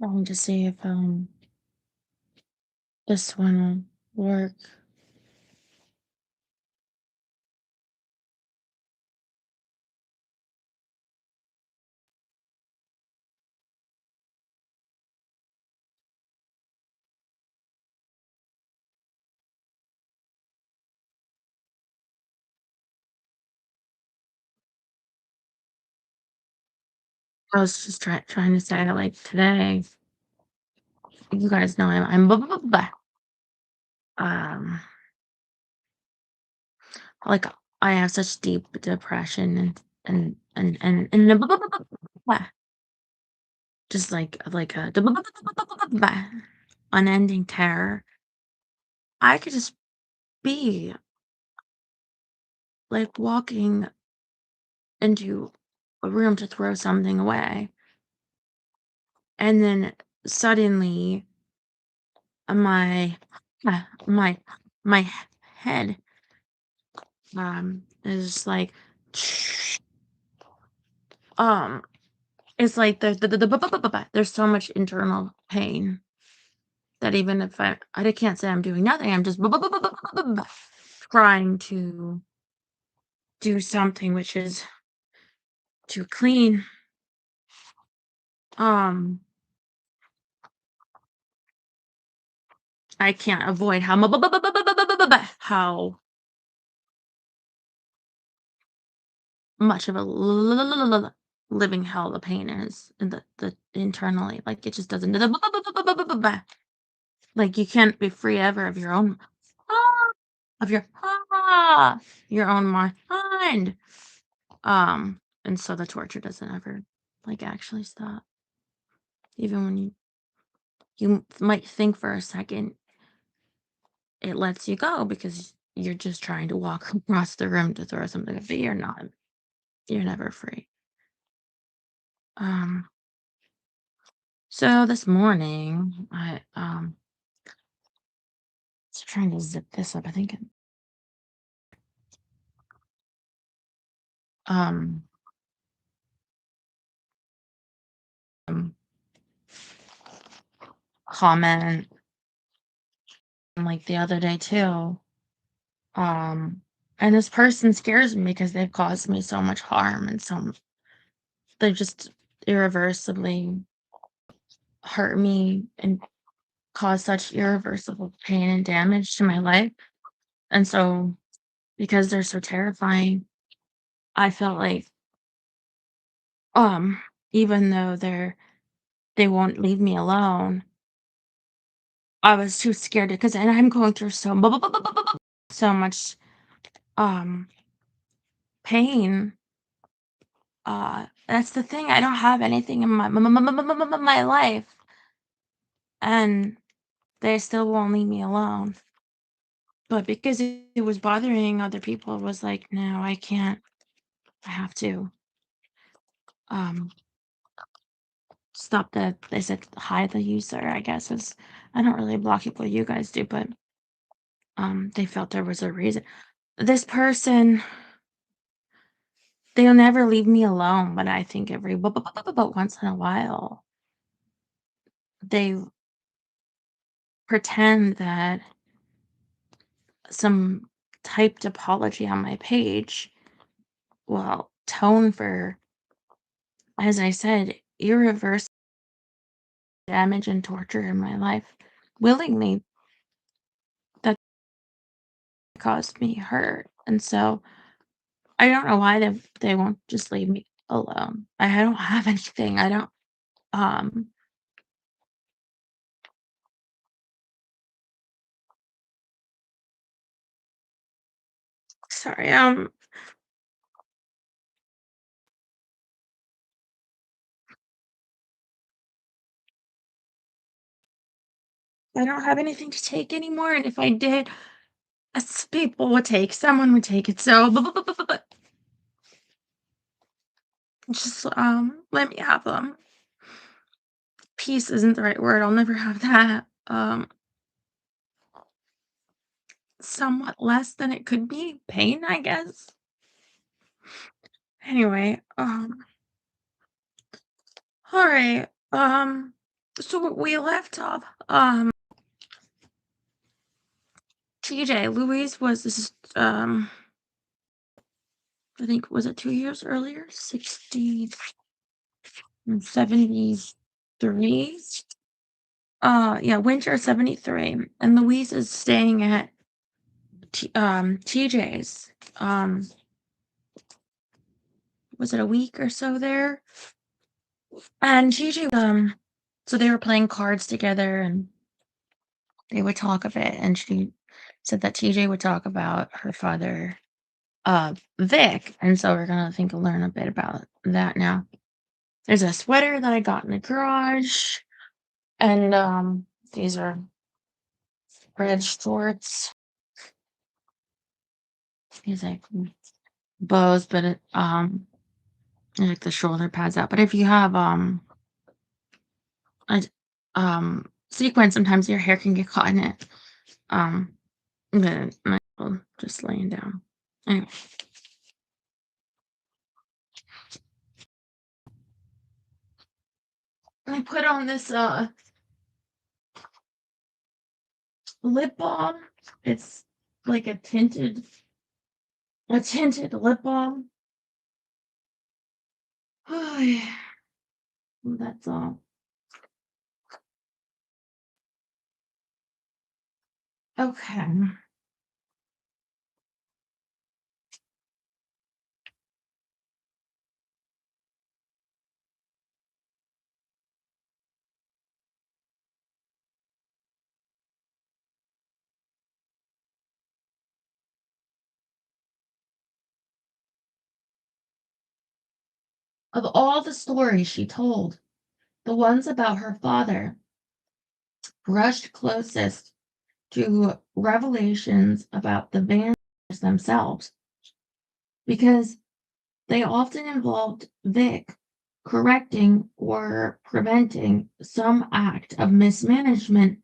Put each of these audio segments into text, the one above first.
Trying to see if this one will work. I was just trying to say like today, you guys know I'm um like I have such deep depression and just like a unending terror. I could just be like walking into a room to throw something away, and then suddenly my my head is like um it's like there's so much internal pain that even if I can't say I'm doing nothing, I'm just trying to do something which is to clean. um I can't avoid how much of a living hell the pain is in the internally, like it just doesn't like you can't be free ever of your own ah, of your own mind. And so the torture doesn't ever like actually stop. Even when you might think for a second it lets you go because you're just trying to walk across the room to throw something, but you're not. You're never free. Um, so this morning I was trying to zip this up. I think um um comment like the other day too. Um, and this person scares me because they've caused me so much harm and they've just irreversibly hurt me and caused such irreversible pain and damage to my life. And so because they're so terrifying, I felt like um even though they won't leave me alone, I was too scared because and I'm going through so much um pain. That's the thing. I don't have anything in my life, and they still won't leave me alone. But because it was bothering other people, it was like, no, I can't. I have to um stop the. They said hide the user. I guess is I don't really block people. You guys do, but they felt there was a reason. This person, they'll never leave me alone. But I think every but once in a while, they pretend that some typed apology on my page will tone for, as I said, irreversible damage and torture in my life willingly that caused me hurt. And so I don't know why they won't just leave me alone. I don't have anything. I don't um sorry, I don't have anything to take anymore. And if I did, people would take someone would take it. So just let me have them. Peace isn't the right word. I'll never have that. Somewhat less than it could be. Pain, I guess. Anyway, all right. So we left off. TJ Louise was this is I think was it 2 years earlier, 73. Yeah, winter 73, and Louise is staying at TJ's. Was it a week or so there? And TJ, so they were playing cards together, and they would talk a bit, and she said that TJ would talk about her father, Vic, and so we're gonna think learn a bit about that now. There's a sweater that I got in the garage, and these are red shorts. These like bows, but I like the shoulder pads out. But if you have a sequin, sometimes your hair can get caught in it. Um, but I'm just laying down. Anyway, I put on this lip balm. It's like a tinted lip balm. Oh, yeah. That's all. Okay. Of all the stories she told, the ones about her father brushed closest to revelations about the Vans themselves, because they often involved Vic correcting or preventing some act of mismanagement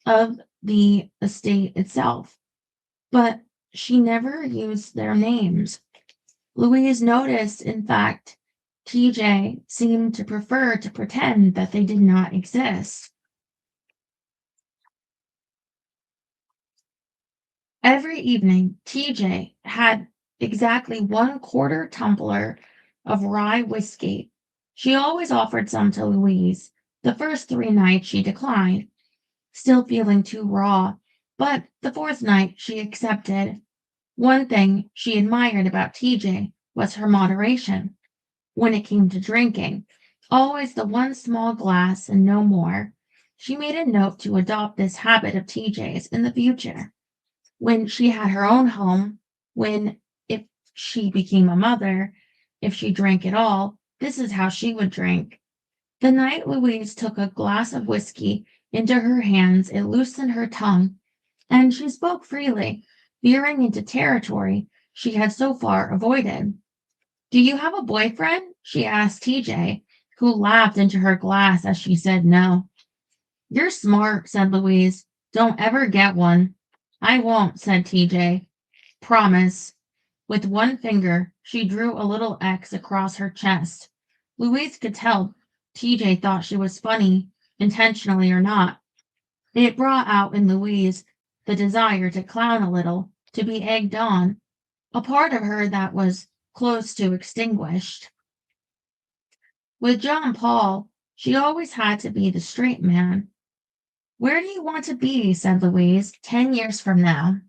of the estate itself. But she never used their names. Louise noticed, in fact, TJ seemed to prefer to pretend that they did not exist. Every evening, TJ had exactly 1/4 tumbler of rye whiskey. She always offered some to Louise. The first 3 nights she declined, still feeling too raw, but the fourth night she accepted. One thing she admired about TJ was her moderation when it came to drinking. Always the one small glass and no more. She made a note to adopt this habit of TJ's in the future. When she had her own home, if she became a mother, if she drank at all, this is how she would drink. The night Louise took a glass of whiskey into her hands, it loosened her tongue, and she spoke freely, veering into territory she had so far avoided. Do you have a boyfriend? She asked TJ, who laughed into her glass as she said no. You're smart, said Louise. Don't ever get one. I won't, said TJ. Promise. With one finger, she drew a little X across her chest. Louise could tell TJ thought she was funny, intentionally or not. It brought out in Louise the desire to clown a little, to be egged on, a part of her that was close to extinguished. With John Paul, she always had to be the straight man. Where do you want to be, said Louise, 10 years from now?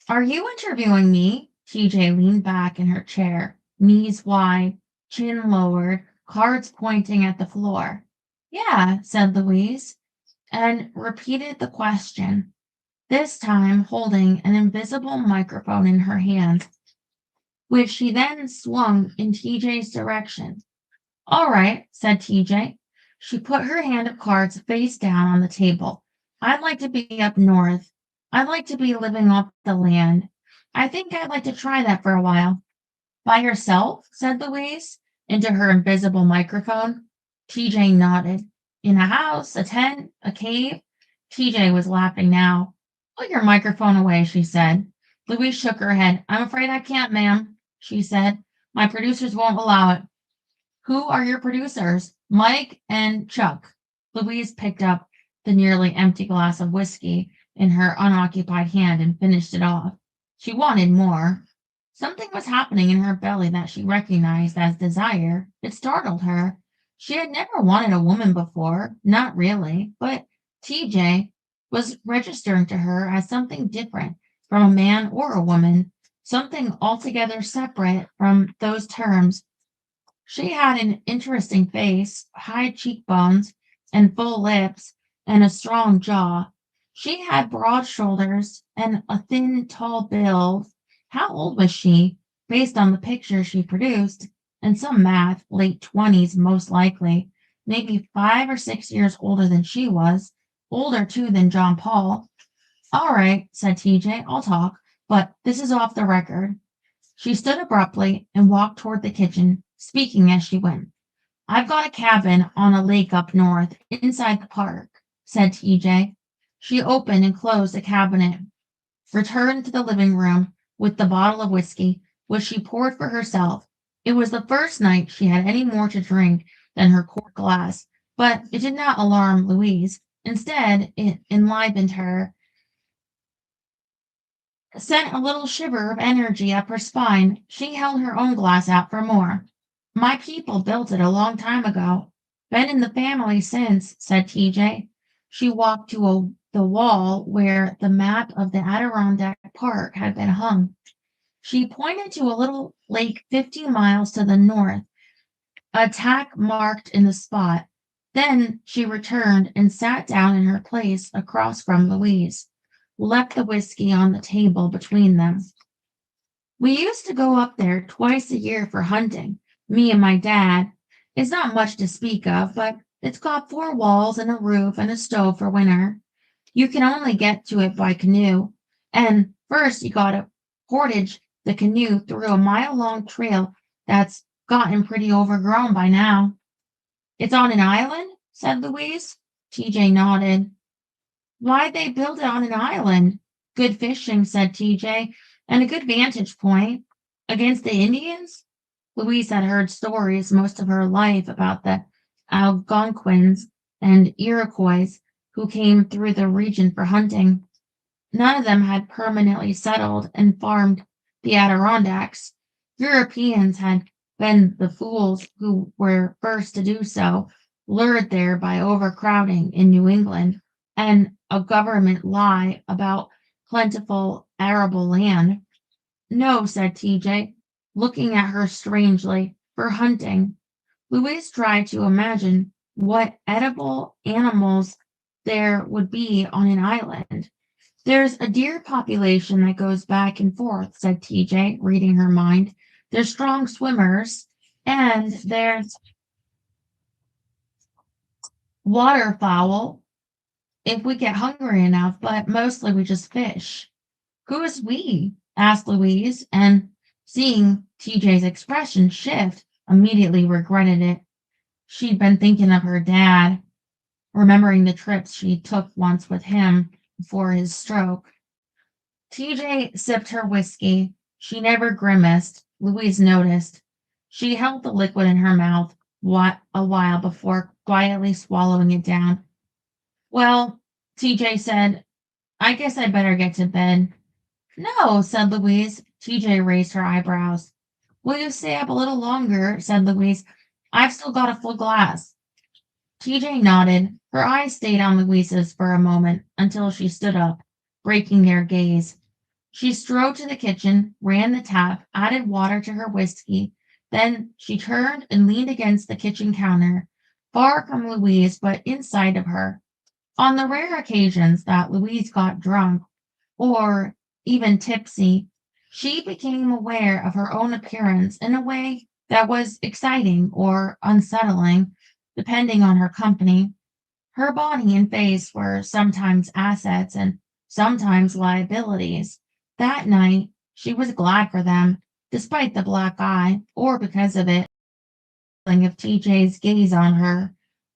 Are you interviewing me? TJ leaned back in her chair, knees wide, chin lowered, cards pointing at the floor. Yeah, said Louise, and repeated the question, this time holding an invisible microphone in her hand, which she then swung in TJ's direction. All right, said TJ. She put her hand of cards face down on the table. I'd like to be up north. I'd like to be living off the land. I think I'd like to try that for a while. By yourself? Said Louise, into her invisible microphone. TJ nodded. In a house, a tent, a cave? TJ was laughing now. Put your microphone away, she said. Louise shook her head. I'm afraid I can't, ma'am, she said. My producers won't allow it. Who are your producers? Mike and Chuck. Louise picked up the nearly empty glass of whiskey in her unoccupied hand and finished it off. She wanted more. Something was happening in her belly that she recognized as desire. It startled her. She had never wanted a woman before, not really, but TJ was registering to her as something different from a man or a woman, something altogether separate from those terms. She had an interesting face, high cheekbones, and full lips, and a strong jaw. She had broad shoulders and a thin, tall build. How old was she, based on the picture she produced? And some math, late 20s most likely, maybe 5 or 6 years older than she was, older too than John Paul. All right, said TJ, I'll talk, but this is off the record. She stood abruptly and walked toward the kitchen, speaking as she went. I've got a cabin on a lake up north, inside the park, said TJ. She opened and closed a cabinet, returned to the living room with the bottle of whiskey, which she poured for herself. It was the first night she had any more to drink than her quart glass, but it did not alarm Louise. Instead, it enlivened her, sent a little shiver of energy up her spine. She held her own glass out for more. My people built it a long time ago. Been in the family since, said TJ. She walked to the wall where the map of the Adirondack Park had been hung. She pointed to a little lake 50 miles to the north, a tack marked in the spot. Then she returned and sat down in her place across from Louise, left the whiskey on the table between them. We used to go up there twice a year for hunting, me and my dad. It's not much to speak of, but it's got 4 walls and a roof and a stove for winter. You can only get to it by canoe, and first you gotta portage the canoe through a mile-long trail that's gotten pretty overgrown by now. It's on an island, said Louise. TJ nodded. Why'd they build it on an island? Good fishing, said TJ, and a good vantage point. Against the Indians? Louise had heard stories most of her life about the Algonquins and Iroquois who came through the region for hunting. None of them had permanently settled and farmed the Adirondacks. Europeans had been the fools who were first to do so, lured there by overcrowding in New England and a government lie about plentiful arable land. No, said TJ, looking at her strangely, for hunting. Louise tried to imagine what edible animals there would be on an island. There's a deer population that goes back and forth, said TJ, reading her mind. They're strong swimmers, and there's waterfowl if we get hungry enough, but mostly we just fish. Who is we? Asked Louise, and seeing TJ's expression shift, immediately regretted it. She'd been thinking of her dad, remembering the trips she took once with him before his stroke. TJ sipped her whiskey. She never grimaced. Louise noticed. She held the liquid in her mouth a while before quietly swallowing it down. Well, TJ said, I guess I better get to bed. No, said Louise. TJ raised her eyebrows. Will you stay up a little longer? Said Louise. I've still got a full glass. TJ nodded. Her eyes stayed on Louise's for a moment until she stood up, breaking their gaze. She strode to the kitchen, ran the tap, added water to her whiskey. Then she turned and leaned against the kitchen counter, far from Louise but inside of her. On the rare occasions that Louise got drunk, or even tipsy, she became aware of her own appearance in a way that was exciting or unsettling, depending on her company. Her body and face were sometimes assets and sometimes liabilities. That night, she was glad for them, despite the black eye, or because of it, of TJ's gaze on her.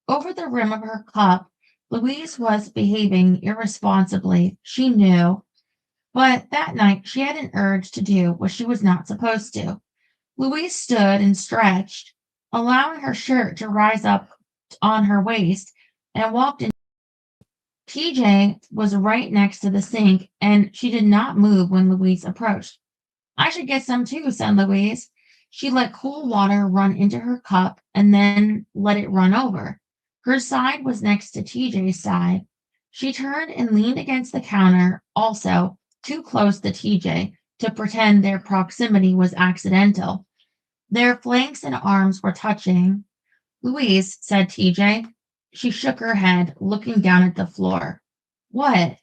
Over the rim of her cup, Louise was behaving irresponsibly, she knew, but that night she had an urge to do what she was not supposed to. Louise stood and stretched, allowing her shirt to rise up on her waist and walked in. TJ was right next to the sink, and she did not move when Louise approached. I should get some too, said Louise. She let cool water run into her cup and then let it run over. Her side was next to TJ's side. She turned and leaned against the counter, also too close to TJ to pretend their proximity was accidental. Their flanks and arms were touching. Louise, said TJ. She shook her head, looking down at the floor. What?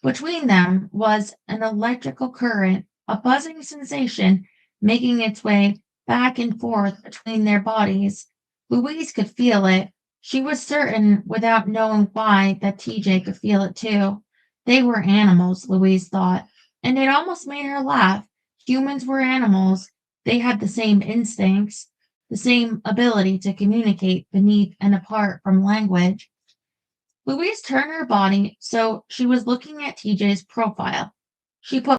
Between them was an electrical current, a buzzing sensation making its way back and forth between their bodies. Louise could feel it. She was certain, without knowing why, that TJ could feel it too. They were animals, Louise thought, and it almost made her laugh. Humans were animals. They had the same instincts, the same ability to communicate beneath and apart from language. Louise turned her body so she was looking at TJ's profile. She put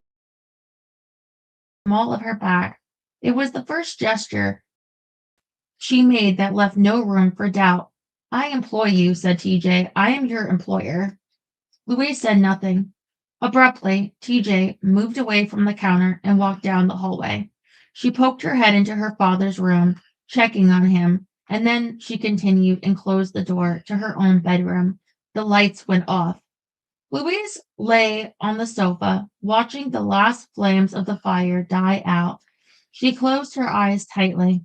all of her back. It was the first gesture she made that left no room for doubt. I employ you, said TJ. I am your employer. Louise said nothing. Abruptly, TJ moved away from the counter and walked down the hallway. She poked her head into her father's room, checking on him, and then she continued and closed the door to her own bedroom. The lights went off. Louise lay on the sofa, watching the last flames of the fire die out. She closed her eyes tightly.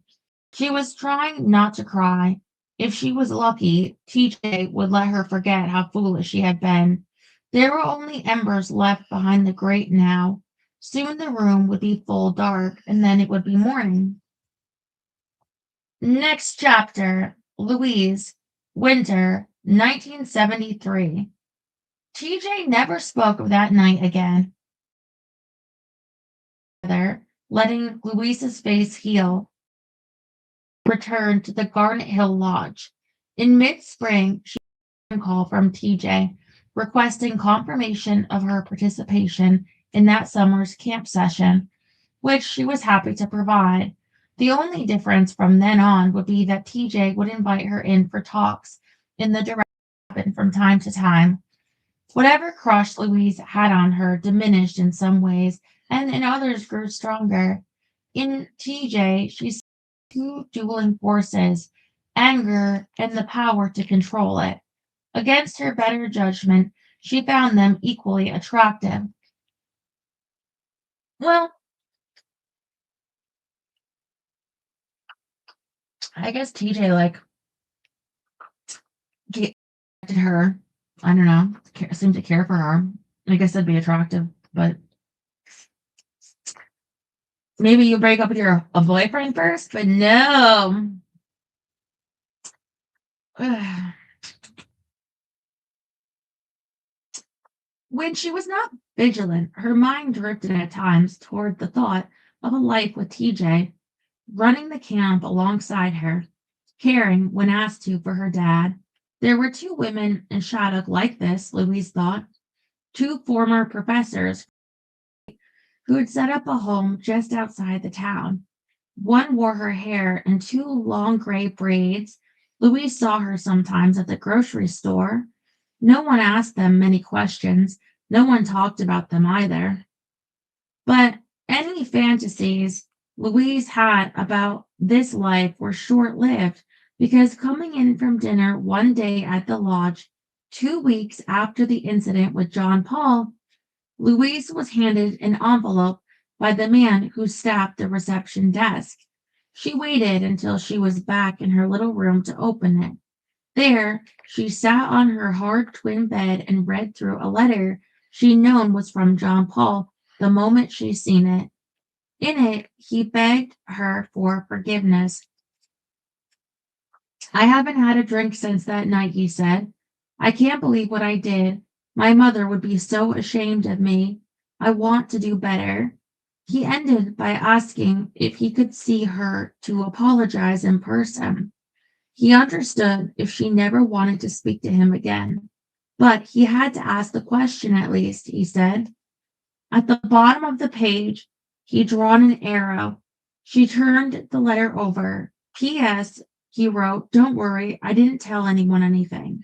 She was trying not to cry. If she was lucky, TJ would let her forget how foolish she had been. There were only embers left behind the grate now. Soon the room would be full dark, and then it would be morning. Next chapter, Louise, winter, 1973. TJ never spoke of that night again, letting Louise's face heal. Returned to the Garnet Hill Lodge. In mid-spring, she got a call from TJ requesting confirmation of her participation in that summer's camp session, which she was happy to provide. The only difference from then on would be that TJ would invite her in for talks in the direction from time to time. Whatever crush Louise had on her diminished in some ways, and in others grew stronger. In TJ, she saw two dueling forces, anger and the power to control it. Against her better judgment, she found them equally attractive. Well, I guess TJ did her. I don't know, seemed to care for her. I guess that'd be attractive, but maybe you break up with your a boyfriend first, but no. When she was not vigilant, her mind drifted at times toward the thought of a life with TJ, running the camp alongside her, caring when asked to for her dad. There were two women in Shattuck like this, Louise thought, two former professors who had set up a home just outside the town. One wore her hair in two long gray braids. Louise saw her sometimes at the grocery store. No one asked them many questions. No one talked about them either. But any fantasies Louise had about this life were short lived because coming in from dinner one day at the lodge, 2 weeks after the incident with John Paul, Louise was handed an envelope by the man who staffed the reception desk. She waited until she was back in her little room to open it. There, she sat on her hard twin bed and read through a letter she'd known was from John Paul the moment she'd seen it. In it, he begged her for forgiveness. I haven't had a drink since that night, he said. I can't believe what I did. My mother would be so ashamed of me. I want to do better. He ended by asking if he could see her to apologize in person. He understood if she never wanted to speak to him again. But he had to ask the question at least, he said. At the bottom of the page, he'd drawn an arrow. She turned the letter over. P.S. He wrote, "Don't worry, I didn't tell anyone anything."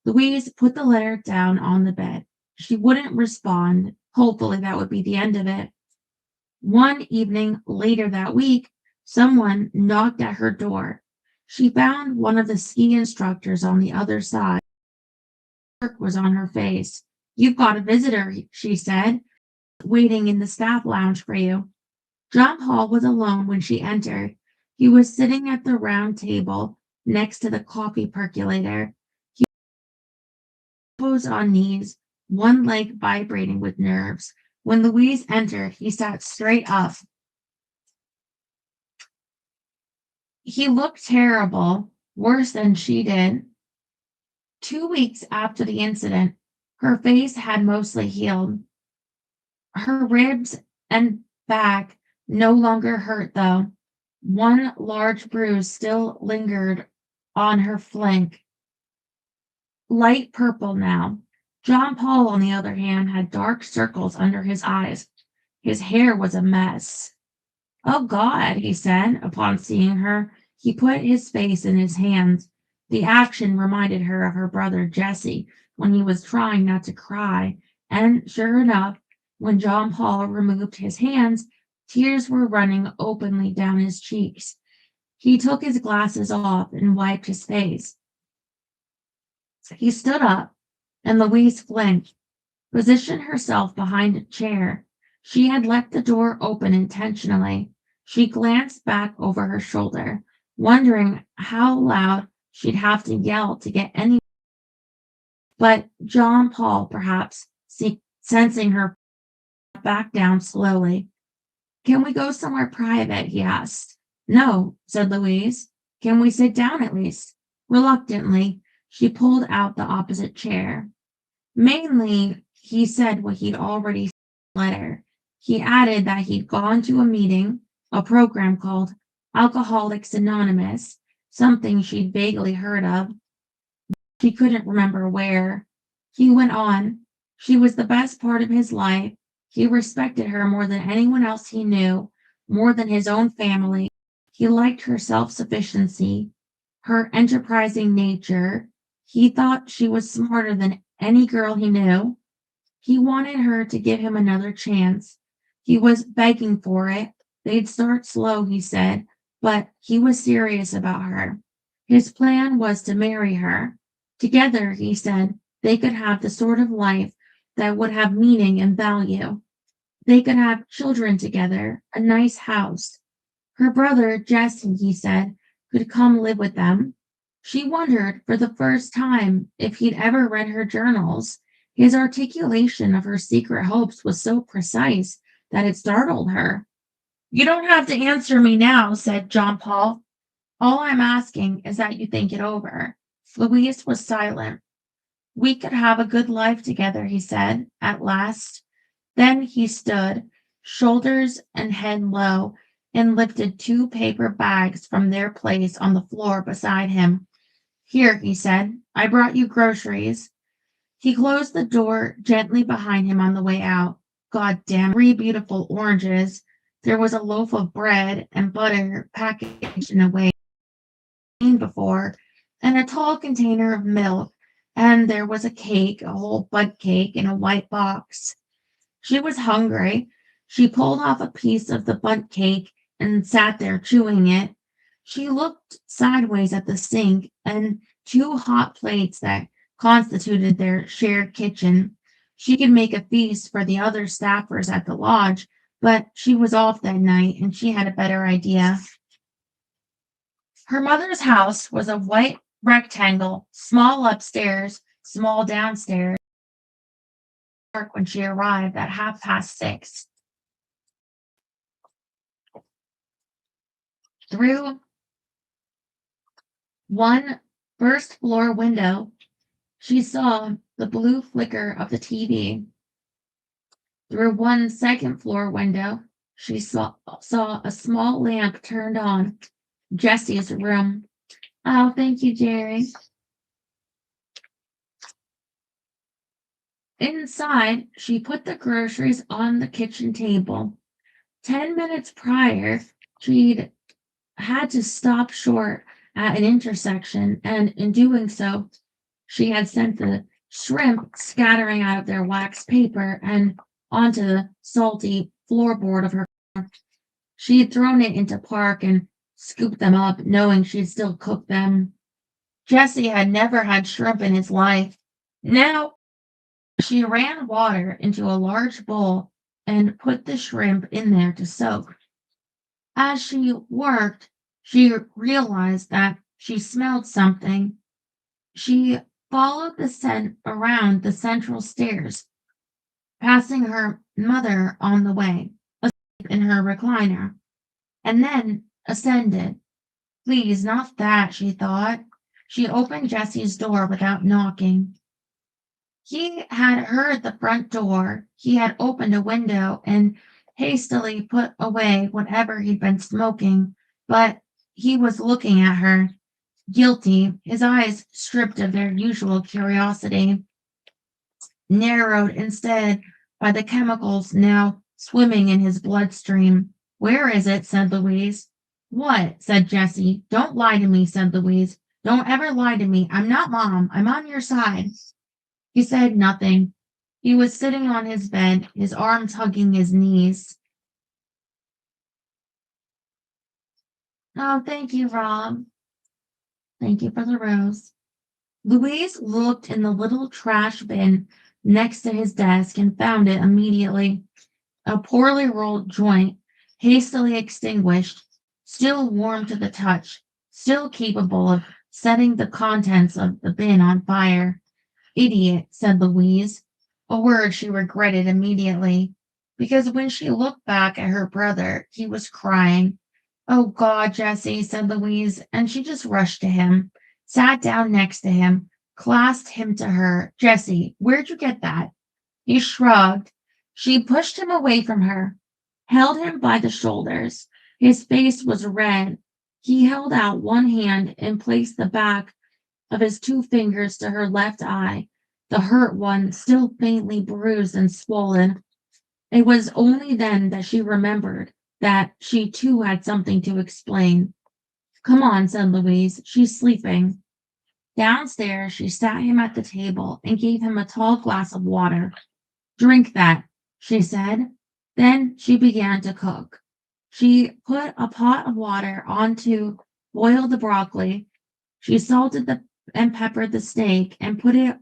Louise put the letter down on the bed. She wouldn't respond. Hopefully, that would be the end of it. One evening later that week, someone knocked at her door. She found one of the ski instructors on the other side. Look was on her face. "You've got a visitor," she said, "waiting in the staff lounge for you." John Paul was alone when she entered. He was sitting at the round table next to the coffee percolator. He was on knees, one leg vibrating with nerves. When Louise entered, he sat straight up. He looked terrible, worse than she did. 2 weeks after the incident, her face had mostly healed. Her ribs and back no longer hurt, though. One large bruise still lingered on her flank, light purple now. John Paul, on the other hand, had dark circles under his eyes. His hair was a mess. "Oh, God," he said upon seeing her. He put his face in his hands. The action reminded her of her brother Jesse when he was trying not to cry, and sure enough, when John Paul removed his hands, tears were running openly down his cheeks. He took his glasses off and wiped his face. He stood up, and Louise flinched, positioned herself behind a chair. She had left the door open intentionally. She glanced back over her shoulder, wondering how loud she'd have to yell to get any. But John Paul, perhaps, sensing her, back down slowly. "Can we go somewhere private?" he asked. "No," said Louise. "Can we sit down at least?" Reluctantly, she pulled out the opposite chair. Mainly, he said what he'd already said in the letter. He added that he'd gone to a meeting, a program called Alcoholics Anonymous, something she'd vaguely heard of. She couldn't remember where. He went on, "She was the best part of his life. He respected her more than anyone else he knew, more than his own family. He liked her self-sufficiency, her enterprising nature. He thought she was smarter than any girl he knew. He wanted her to give him another chance. He was begging for it. They'd start slow, he said, but he was serious about her. His plan was to marry her. Together, he said, they could have the sort of life that would have meaning and value. They could have children together, a nice house. Her brother, Jesse, he said, could come live with them. She wondered for the first time if he'd ever read her journals. His articulation of her secret hopes was so precise that it startled her. "You don't have to answer me now," said John Paul. "All I'm asking is that you think it over." Louise was silent. "We could have a good life together," he said, at last. Then he stood, shoulders and head low, and lifted two paper bags from their place on the floor beside him. "Here," he said, "I brought you groceries." He closed the door gently behind him on the way out. God damn, 3 beautiful oranges. There was a loaf of bread and butter packaged in a way seen before, and a tall container of milk, and there was a cake, a whole bud cake in a white box. She was hungry. She pulled off a piece of the bundt cake and sat there chewing it. She looked sideways at the sink and 2 hot plates that constituted their shared kitchen. She could make a feast for the other staffers at the lodge, but she was off that night and she had a better idea. Her mother's house was a white rectangle, small upstairs, small downstairs. When she arrived at 6:30. Through one first floor window, she saw the blue flicker of the TV. Through one second floor window, she saw a small lamp turned on. Jesse's room. "Oh, thank you, Jerry." Inside, she put the groceries on the kitchen table. 10 minutes prior, she'd had to stop short at an intersection, and in doing so, she had sent the shrimp scattering out of their wax paper and onto the salty floorboard of her. She had thrown it into park and scooped them up, knowing she'd still cook them. Jesse had never had shrimp in his life. Now she ran water into a large bowl and put the shrimp in there to soak. As she worked, she realized that she smelled something. She followed the scent around the central stairs, passing her mother on the way, asleep in her recliner, and then ascended. Please, not that, she thought. She opened Jesse's door without knocking. He had heard the front door. He had opened a window and hastily put away whatever he'd been smoking, but he was looking at her, guilty, his eyes stripped of their usual curiosity, narrowed instead by the chemicals now swimming in his bloodstream. Where is it? Said Louise. What? Said Jesse. Don't lie to me, said Louise. Don't ever lie to me. I'm not Mom. I'm on your side. He said nothing. He was sitting on his bed, his arms hugging his knees. Oh, thank you, Rob. Thank you for the rose. Louise looked in the little trash bin next to his desk and found it immediately. A poorly rolled joint, hastily extinguished, still warm to the touch, still capable of setting the contents of the bin on fire. Idiot, said Louise, a word she regretted immediately, because when she looked back at her brother, he was crying. Oh, God, Jesse, said Louise, and she just rushed to him, sat down next to him, clasped him to her. Jesse, where'd you get that? He shrugged. She pushed him away from her, held him by the shoulders. His face was red. He held out one hand and placed the back of his two fingers to her left eye, the hurt one still faintly bruised and swollen. It was only then that she remembered that she too had something to explain. Come on, said Louise. She's sleeping. Downstairs, she sat him at the table and gave him a tall glass of water. Drink that, she said. Then she began to cook. She put a pot of water on to boil the broccoli. She salted and peppered the steak and put it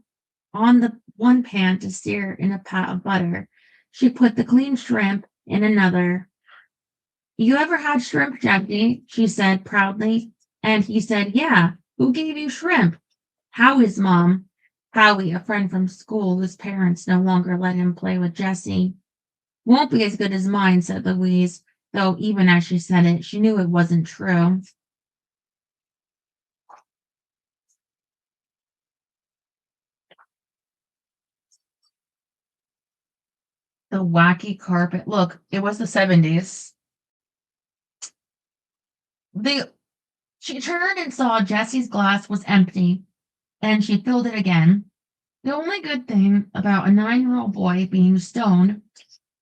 on the one pan to sear in a pat of butter. She put the clean shrimp in another. You ever had shrimp, Jesse? She said proudly. And he said, yeah. Who gave you shrimp? Howie's mom. Howie, a friend from school whose parents no longer let him play with Jesse. Won't be as good as mine, said Louise, though even as she said it, she knew it wasn't true. The wacky carpet. Look, it was the 70s. She turned and saw Jesse's glass was empty, and she filled it again. The only good thing about a 9-year-old boy being stoned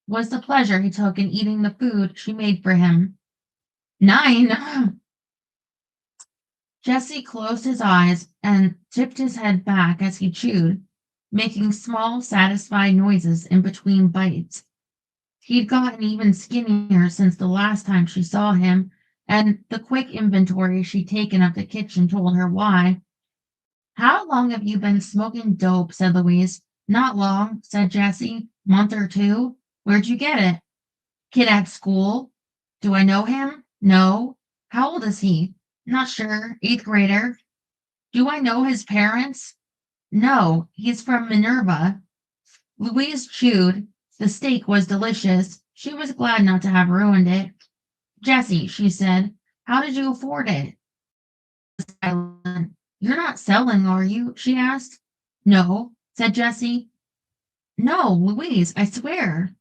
was the pleasure he took in eating the food she made for him. 9? Jesse closed his eyes and tipped his head back as he chewed, making small, satisfied noises in between bites. He'd gotten even skinnier since the last time she saw him, and the quick inventory she'd taken of the kitchen told her why. How long have you been smoking dope? Said Louise. Not long, said Jesse. Month or two. Where'd you get it? Kid at school. Do I know him? No. How old is he? Not sure. 8th grader. Do I know his parents? No. He's from Minerva. Louise chewed. The steak was delicious. She was glad not to have ruined it. Jessie, she said, how did you afford it? You're not selling, are you? She asked. No, said Jessie. No, Louise, I swear.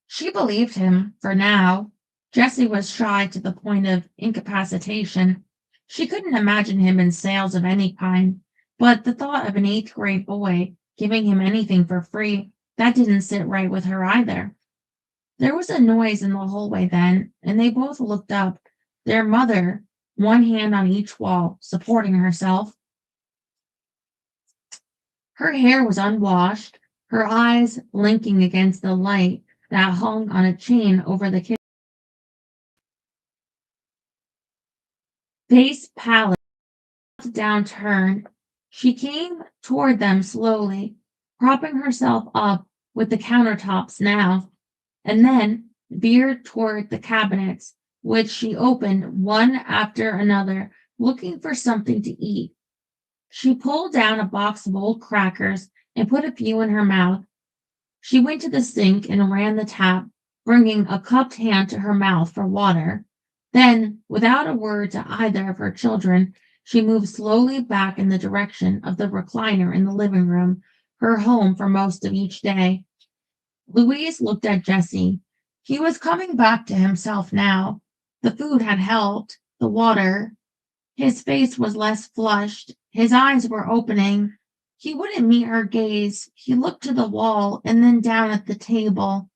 She believed him, for now. Jessie was shy to the point of incapacitation. She couldn't imagine him in sales of any kind, but the thought of an 8th grade boy giving him anything for free, that didn't sit right with her either. There was a noise in the hallway then, and they both looked up. Their mother, one hand on each wall, supporting herself. Her hair was unwashed, her eyes blinking against the light that hung on a chain over the kitchen. Face pallid, downturned, she came toward them slowly, propping herself up with the countertops now, and then veered toward the cabinets, which she opened one after another, looking for something to eat. She pulled down a box of old crackers and put a few in her mouth. She went to the sink and ran the tap, bringing a cupped hand to her mouth for water. Then, without a word to either of her children, she moved slowly back in the direction of the recliner in the living room, her home for most of each day. Louise looked at Jesse. He was coming back to himself now. The food had helped, the water. His face was less flushed. His eyes were opening. He wouldn't meet her gaze. He looked to the wall and then down at the table.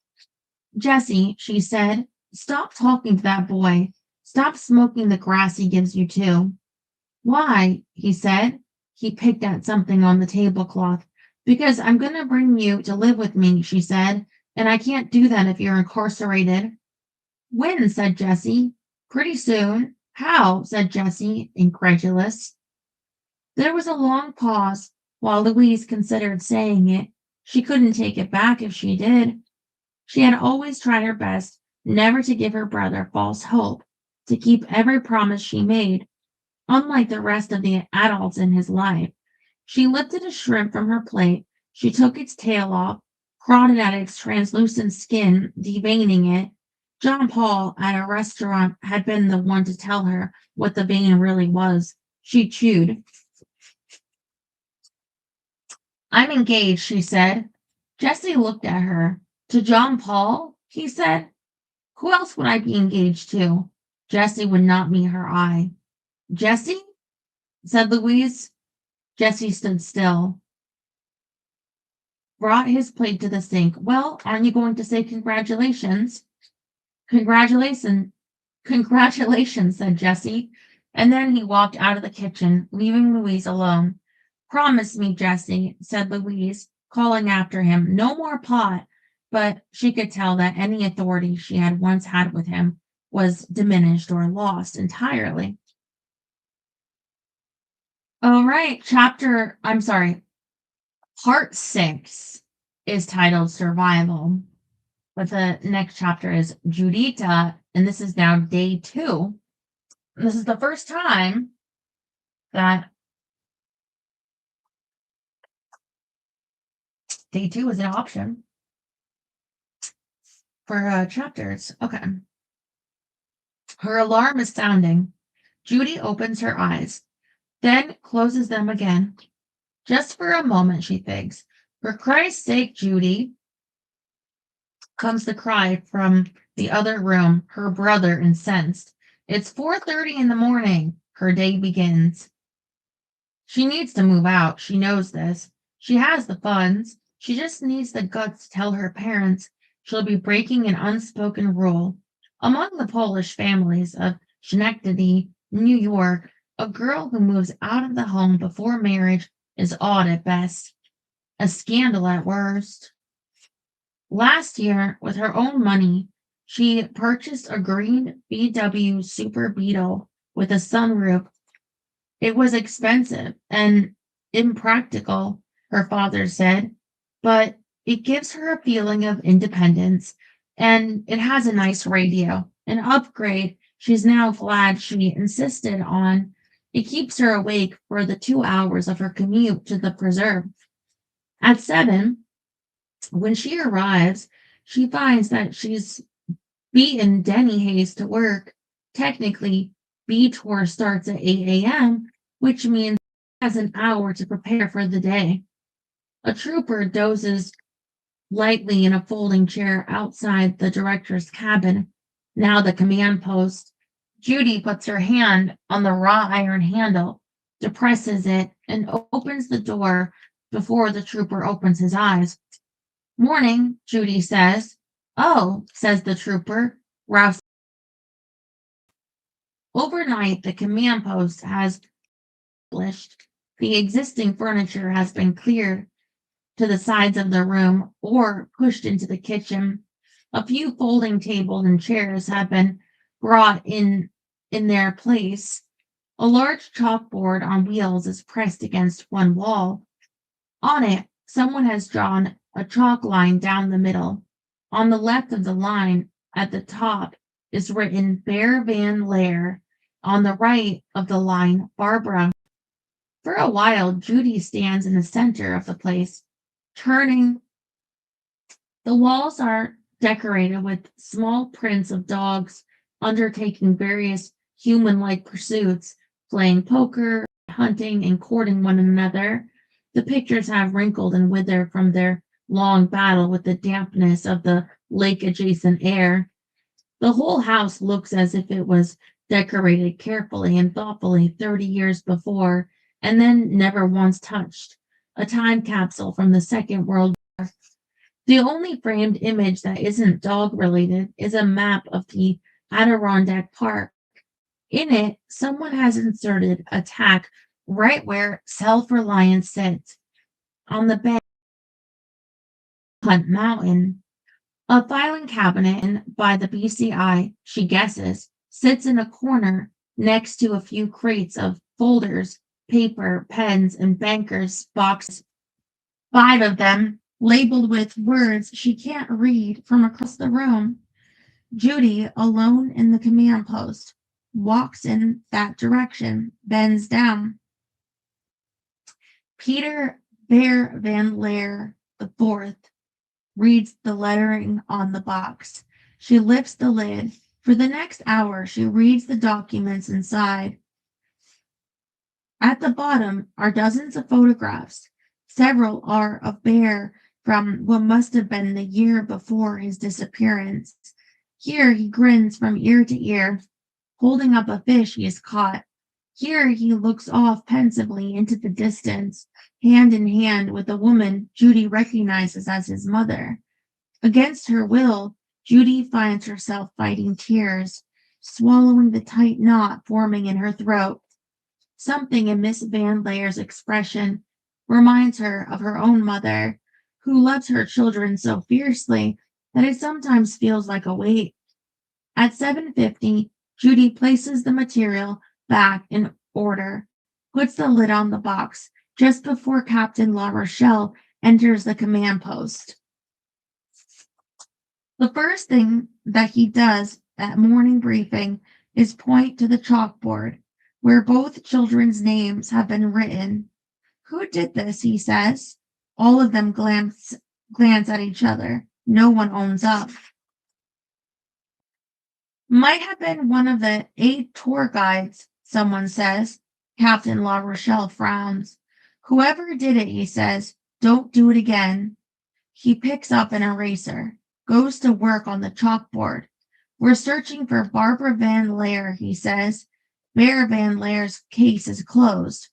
Jesse, she said, stop talking to that boy. Stop smoking the grass he gives you too. Why? He said. He picked at something on the tablecloth. Because I'm going to bring you to live with me, she said, and I can't do that if you're incarcerated. When? Said Jesse. Pretty soon. How? Said Jesse, incredulous. There was a long pause while Louise considered saying it. She couldn't take it back if she did. She had always tried her best never to give her brother false hope, to keep every promise she made. Unlike the rest of the adults in his life, she lifted a shrimp from her plate. She took its tail off, prodded at its translucent skin, deveining it. John Paul at a restaurant had been the one to tell her what the vein really was. She chewed. I'm engaged, she said. Jesse looked at her. To John Paul? He said. Who else would I be engaged to? Jesse would not meet her eye. Jesse? Said Louise. Jesse stood still, brought his plate to the sink. Well, aren't you going to say congratulations? Congratulations, said Jesse. And then he walked out of the kitchen, leaving Louise alone. Promise me, Jesse, said Louise, calling after him. No more pot. But she could tell that any authority she had once had with him was diminished or lost entirely. All right, part 6 is titled Survival. But the next chapter is Judita, and this is now day 2. And this is the first time that day 2 is an option for chapters. Okay. Her alarm is sounding. Judy opens her eyes, then closes them again. Just for a moment, she thinks. For Christ's sake, Judy, comes the cry from the other room, her brother incensed. It's 4:30 in the morning. Her day begins. She needs to move out. She knows this. She has the funds. She just needs the guts to tell her parents she'll be breaking an unspoken rule. Among the Polish families of Schenectady, New York, a girl who moves out of the home before marriage is odd at best, a scandal at worst. Last year, with her own money, she purchased a green VW Super Beetle with a sunroof. It was expensive and impractical, her father said, but it gives her a feeling of independence, and it has a nice radio, an upgrade she's now glad she insisted on. It keeps her awake for the 2 hours of her commute to the preserve. At 7, when she arrives, she finds that she's beaten Denny Hayes to work. Technically, B tour starts at 8 a.m., which means she has an hour to prepare for the day. A trooper dozes lightly in a folding chair outside the director's cabin, now the command post. Judy puts her hand on the raw iron handle, depresses it, and opens the door before the trooper opens his eyes. Morning, Judy says. Oh, says the trooper, roused. Overnight, the command post has established. The existing furniture has been cleared to the sides of the room or pushed into the kitchen. A few folding tables and chairs have been brought in their place. A large chalkboard on wheels is pressed against one wall. On it, someone has drawn a chalk line down the middle. On the left of the line, at the top, is written Bear Van Lair. On the right of the line, Barbara. For a while, Judy stands in the center of the place, turning. The walls are decorated with small prints of dogs undertaking various human like pursuits, playing poker, hunting, and courting one another. The pictures have wrinkled and withered from their long battle with the dampness of the lake adjacent air. The whole house looks as if it was decorated carefully and thoughtfully 30 years before, and then never once touched. A time capsule from the Second World War. The only framed image that isn't dog related is a map of the Adirondack Park. In it, someone has inserted a tack right where self reliance sits on the bed of Hunt Mountain. A filing cabinet by the BCI, she guesses, sits in a corner next to a few crates of folders, paper, pens, and bankers' boxes. 5 of them labeled with words she can't read from across the room. Judy, alone in the command post, walks in that direction, bends down. Peter Bear Van Lair IV reads the lettering on the box. She lifts the lid. For the next hour, she reads the documents inside. At the bottom are dozens of photographs. Several are of Bear from what must have been the year before his disappearance. Here he grins from ear to ear, holding up a fish he has caught. Here he looks off pensively into the distance, hand in hand with a woman Judy recognizes as his mother. Against her will, Judy finds herself fighting tears, swallowing the tight knot forming in her throat. Something in Miss Van Lair's expression reminds her of her own mother, who loves her children so fiercely that it sometimes feels like a weight. At 7:50, Judy places the material back in order, puts the lid on the box just before Captain La Rochelle enters the command post. The first thing that he does at morning briefing is point to the chalkboard where both children's names have been written. Who did this? He says. All of them glance at each other. No one owns up. Might have been one of the 8 tour guides, someone says. Captain La Rochelle frowns. Whoever did it, he says, don't do it again. He picks up an eraser, goes to work on the chalkboard. We're searching for Barbara Van Lair, he says. Bear Van Lair's case is closed.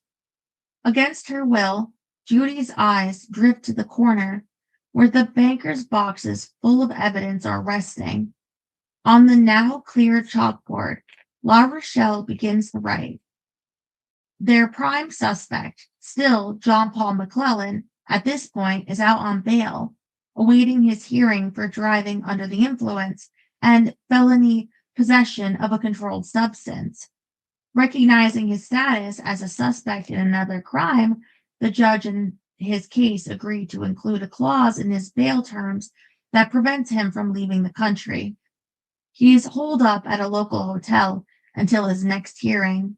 Against her will, Judy's eyes drift to the corner where the banker's boxes full of evidence are resting. On the now clear chalkboard, La Rochelle begins to write. Their prime suspect, still John Paul McClellan, at this point is out on bail, awaiting his hearing for driving under the influence and felony possession of a controlled substance. Recognizing his status as a suspect in another crime, the judge in his case agreed to include a clause in his bail terms that prevents him from leaving the country. He is holed up at a local hotel until his next hearing.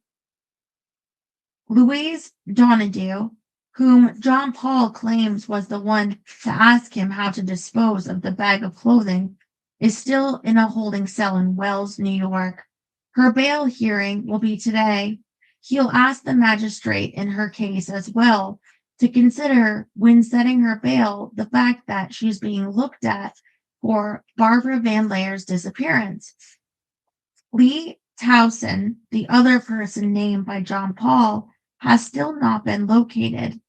Louise Donadieu, whom John Paul claims was the one to ask him how to dispose of the bag of clothing, is still in a holding cell in Wells, New York. Her bail hearing will be today. He'll ask the magistrate in her case as well to consider, when setting her bail, the fact that she's being looked at for Barbara Van Lair's disappearance. Lee Towson, the other person named by John Paul, has still not been located.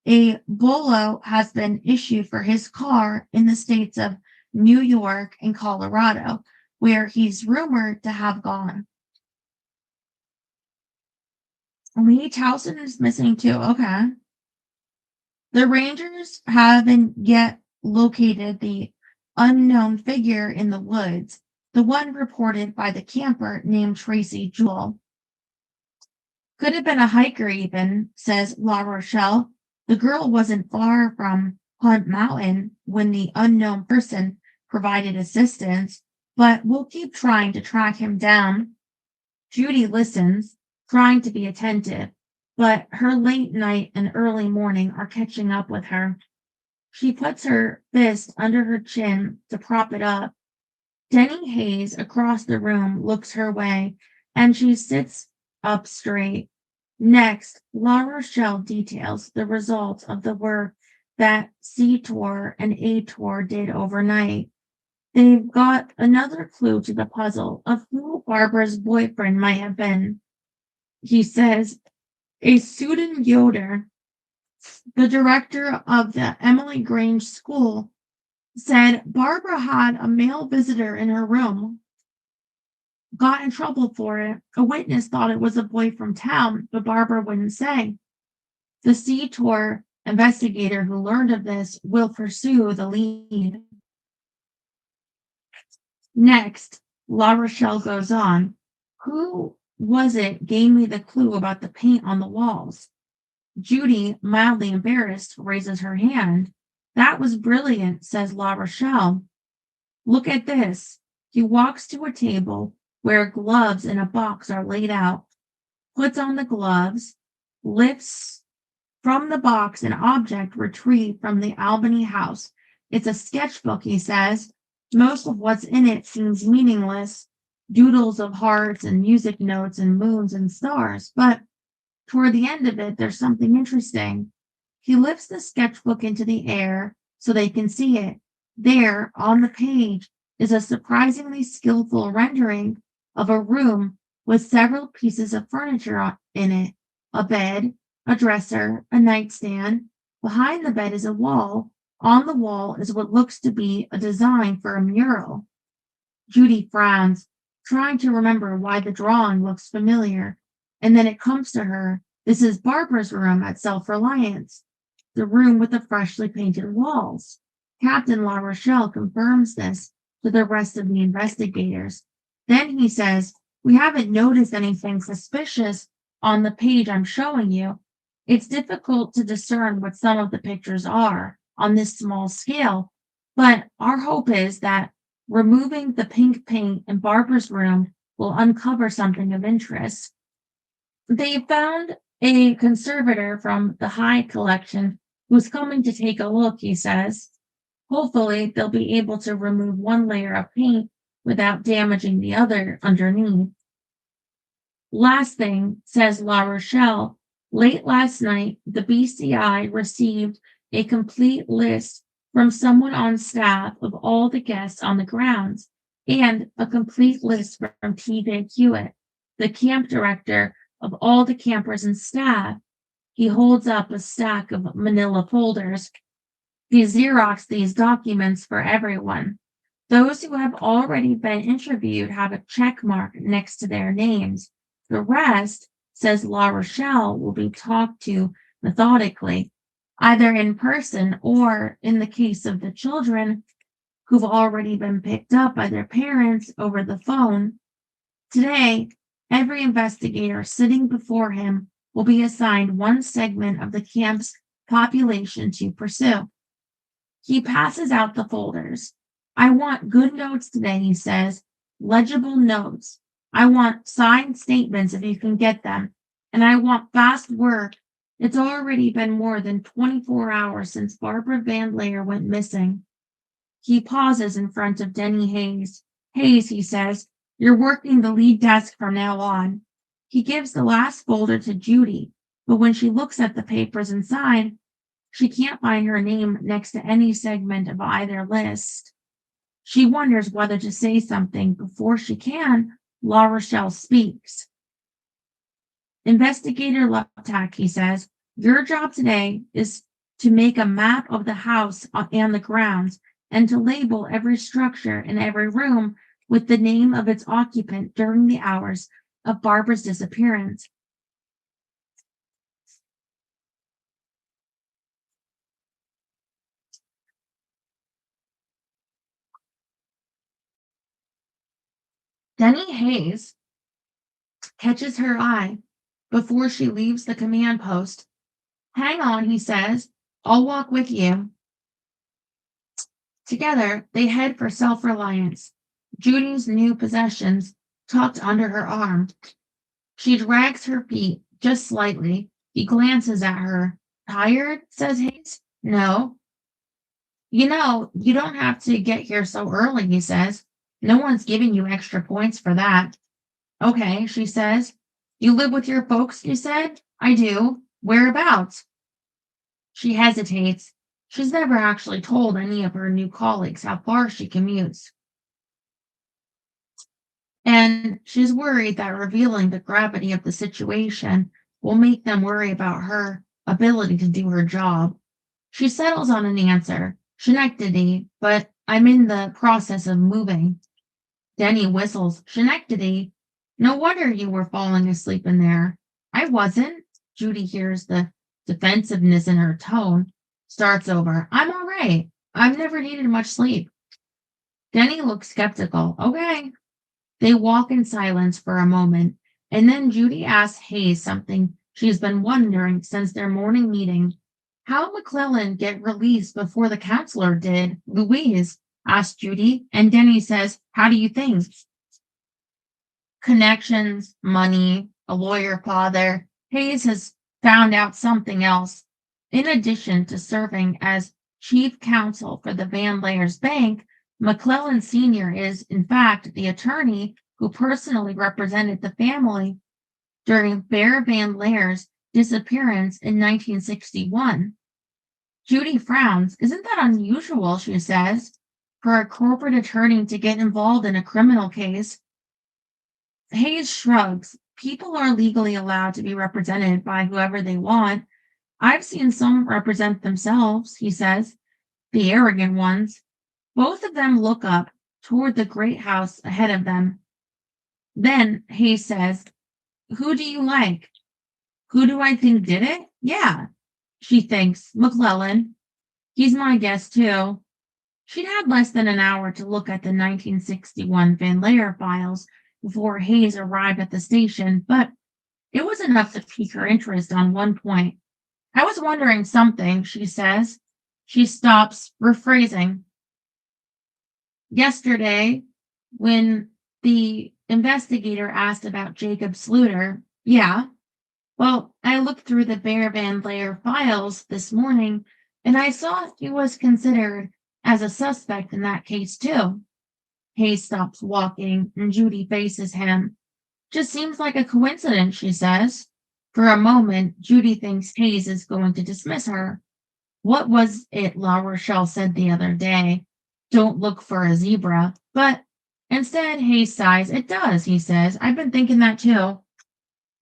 A bolo has been issued for his car in the states of New York and Colorado, where he's rumored to have gone. Lee Towson is missing too. Okay. The Rangers haven't yet located the unknown figure in the woods, the one reported by the camper named Tracy Jewell. Could have been a hiker, even, says La Rochelle. The girl wasn't far from Hunt Mountain when the unknown person provided assistance, but we'll keep trying to track him down. Judy listens, trying to be attentive, but her late night and early morning are catching up with her. She puts her fist under her chin to prop it up. Denny Hayes across the room looks her way, and she sits up straight. Next, La Rochelle details the results of the work that C-Tor and A-Tor did overnight. They've got another clue to the puzzle of who Barbara's boyfriend might have been. He says, a Sudan Yoder, the director of the Emily Grange School, said Barbara had a male visitor in her room, got in trouble for it. A witness thought it was a boy from town, but Barbara wouldn't say. The C-Tor investigator who learned of this will pursue the lead. Next, La Rochelle goes on. Who was it gave me the clue about the paint on the walls? Judy, mildly embarrassed, raises her hand. That was brilliant, says La Rochelle. Look at this. He walks to a table where gloves in a box are laid out, puts on the gloves, lifts from the box an object retrieved from the Albany house. It's a sketchbook, he says. Most of what's in it seems meaningless, doodles of hearts and music notes and moons and stars, but toward the end of it, there's something interesting. He lifts the sketchbook into the air so they can see it. There, on the page, is a surprisingly skillful rendering of a room with several pieces of furniture in it, a bed, a dresser, a nightstand. Behind the bed is a wall. On the wall is what looks to be a design for a mural. Judy frowns, trying to remember why the drawing looks familiar, and then it comes to her. This is Barbara's room at Self-Reliance, the room with the freshly painted walls. Captain La Rochelle confirms this to the rest of the investigators. Then he says, we haven't noticed anything suspicious on the page I'm showing you. It's difficult to discern what some of the pictures are on this small scale, but our hope is that removing the pink paint in Barbara's room will uncover something of interest. They found a conservator from the High collection who's coming to take a look, he says. Hopefully, they'll be able to remove one layer of paint without damaging the other underneath. Last thing, says La Rochelle, late last night, the BCI received a complete list from someone on staff of all the guests on the grounds and a complete list from T.J. Hewitt, the camp director of all the campers and staff. He holds up a stack of manila folders. He Xeroxed these documents for everyone. Those who have already been interviewed have a check mark next to their names. The rest, says La Rochelle, will be talked to methodically, either in person or, in the case of the children, who've already been picked up by their parents over the phone. Today, every investigator sitting before him will be assigned one segment of the camp's population to pursue. He passes out the folders. I want good notes today, he says, legible notes. I want signed statements if you can get them, and I want fast work. It's already been more than 24 hours since Barbara Van Laer went missing. He pauses in front of Denny Hayes. Hayes, he says, you're working the lead desk from now on. He gives the last folder to Judy, but when she looks at the papers inside, she can't find her name next to any segment of either list. She wonders whether to say something. Before she can, La Rochelle speaks. Investigator Luptak, he says, your job today is to make a map of the house and the grounds and to label every structure in every room with the name of its occupant during the hours of Barbara's disappearance. Denny Hayes catches her eye before she leaves the command post. Hang on, he says. I'll walk with you. Together, they head for Self-Reliance, Judy's new possessions tucked under her arm. She drags her feet just slightly. He glances at her. Tired? Says Hayes. No. You don't have to get here so early, he says. No one's giving you extra points for that. Okay, she says. You live with your folks, you said? I do. Whereabouts? She hesitates. She's never actually told any of her new colleagues how far she commutes. And she's worried that revealing the gravity of the situation will make them worry about her ability to do her job. She settles on an answer, Schenectady, but I'm in the process of moving. Denny whistles, Schenectady? No wonder you were falling asleep in there. I wasn't. Judy hears the defensiveness in her tone, starts over. I'm all right. I've never needed much sleep. Denny looks skeptical. Okay. They walk in silence for a moment, and then Judy asks Hayes something she's been wondering since their morning meeting. How'd McClellan get released before the counselor did? Louise asked Judy, and Denny says, how do you think? Connections, money, a lawyer father. Hayes has found out something else. In addition to serving as chief counsel for the Van Layers Bank, McClellan Sr. is, in fact, the attorney who personally represented the family during Bear Van Layer's disappearance in 1961. Judy frowns. Isn't that unusual, she says, for a corporate attorney to get involved in a criminal case? Hayes shrugs. People are legally allowed to be represented by whoever they want. I've seen some represent themselves, he says, the arrogant ones. Both of them look up toward the great house ahead of them. Then Hayes says, who do you like? Who do I think did it? Yeah, she thinks. McClellan. He's my guess, too. She'd had less than an hour to look at the 1961 Van Layer files before Hayes arrived at the station, but it was enough to pique her interest on one point. I was wondering something, she says. She stops, rephrasing. Yesterday, when the investigator asked about Jacob Sluter, yeah, well, I looked through the Bear Van Layer files this morning, and I saw he was considered as a suspect in that case, too. Hayes stops walking, and Judy faces him. Just seems like a coincidence, she says. For a moment, Judy thinks Hayes is going to dismiss her. What was it La Rochelle said the other day? Don't look for a zebra. But instead, Hayes sighs. It does, he says. I've been thinking that too.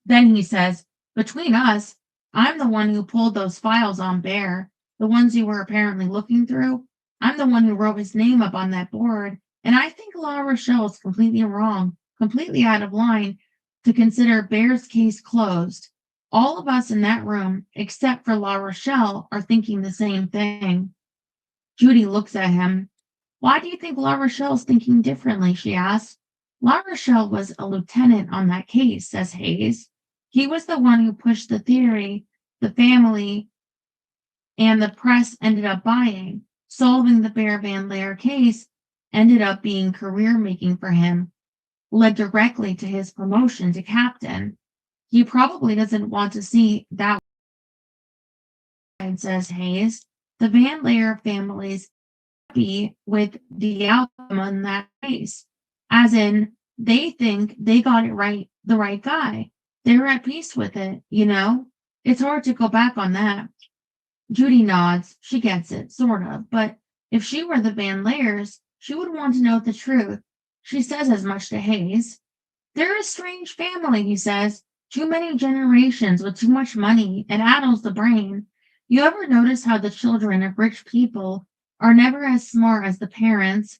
Then he says, between us, I'm the one who pulled those files on Bear, the ones you were apparently looking through. I'm the one who wrote his name up on that board, and I think La Rochelle is completely wrong, completely out of line to consider Bear's case closed. All of us in that room, except for La Rochelle, are thinking the same thing. Judy looks at him. Why do you think La Rochelle's thinking differently? She asks. La Rochelle was a lieutenant on that case, says Hayes. He was the one who pushed the theory the family and the press ended up buying. Solving the Bear Van Layer case ended up being career-making for him, led directly to his promotion to captain. He probably doesn't want to see that, says Hayes. The Van Layer family's happy with the outcome on that case. As in, they think they got it right, the right guy. They're at peace with it, you know? It's hard to go back on that. Judy nods. She gets it, sort of. But if she were the Van Layers, she would want to know the truth. She says as much to Hayes. They're a strange family, he says. Too many generations with too much money. It addles the brain. You ever notice how the children of rich people are never as smart as the parents,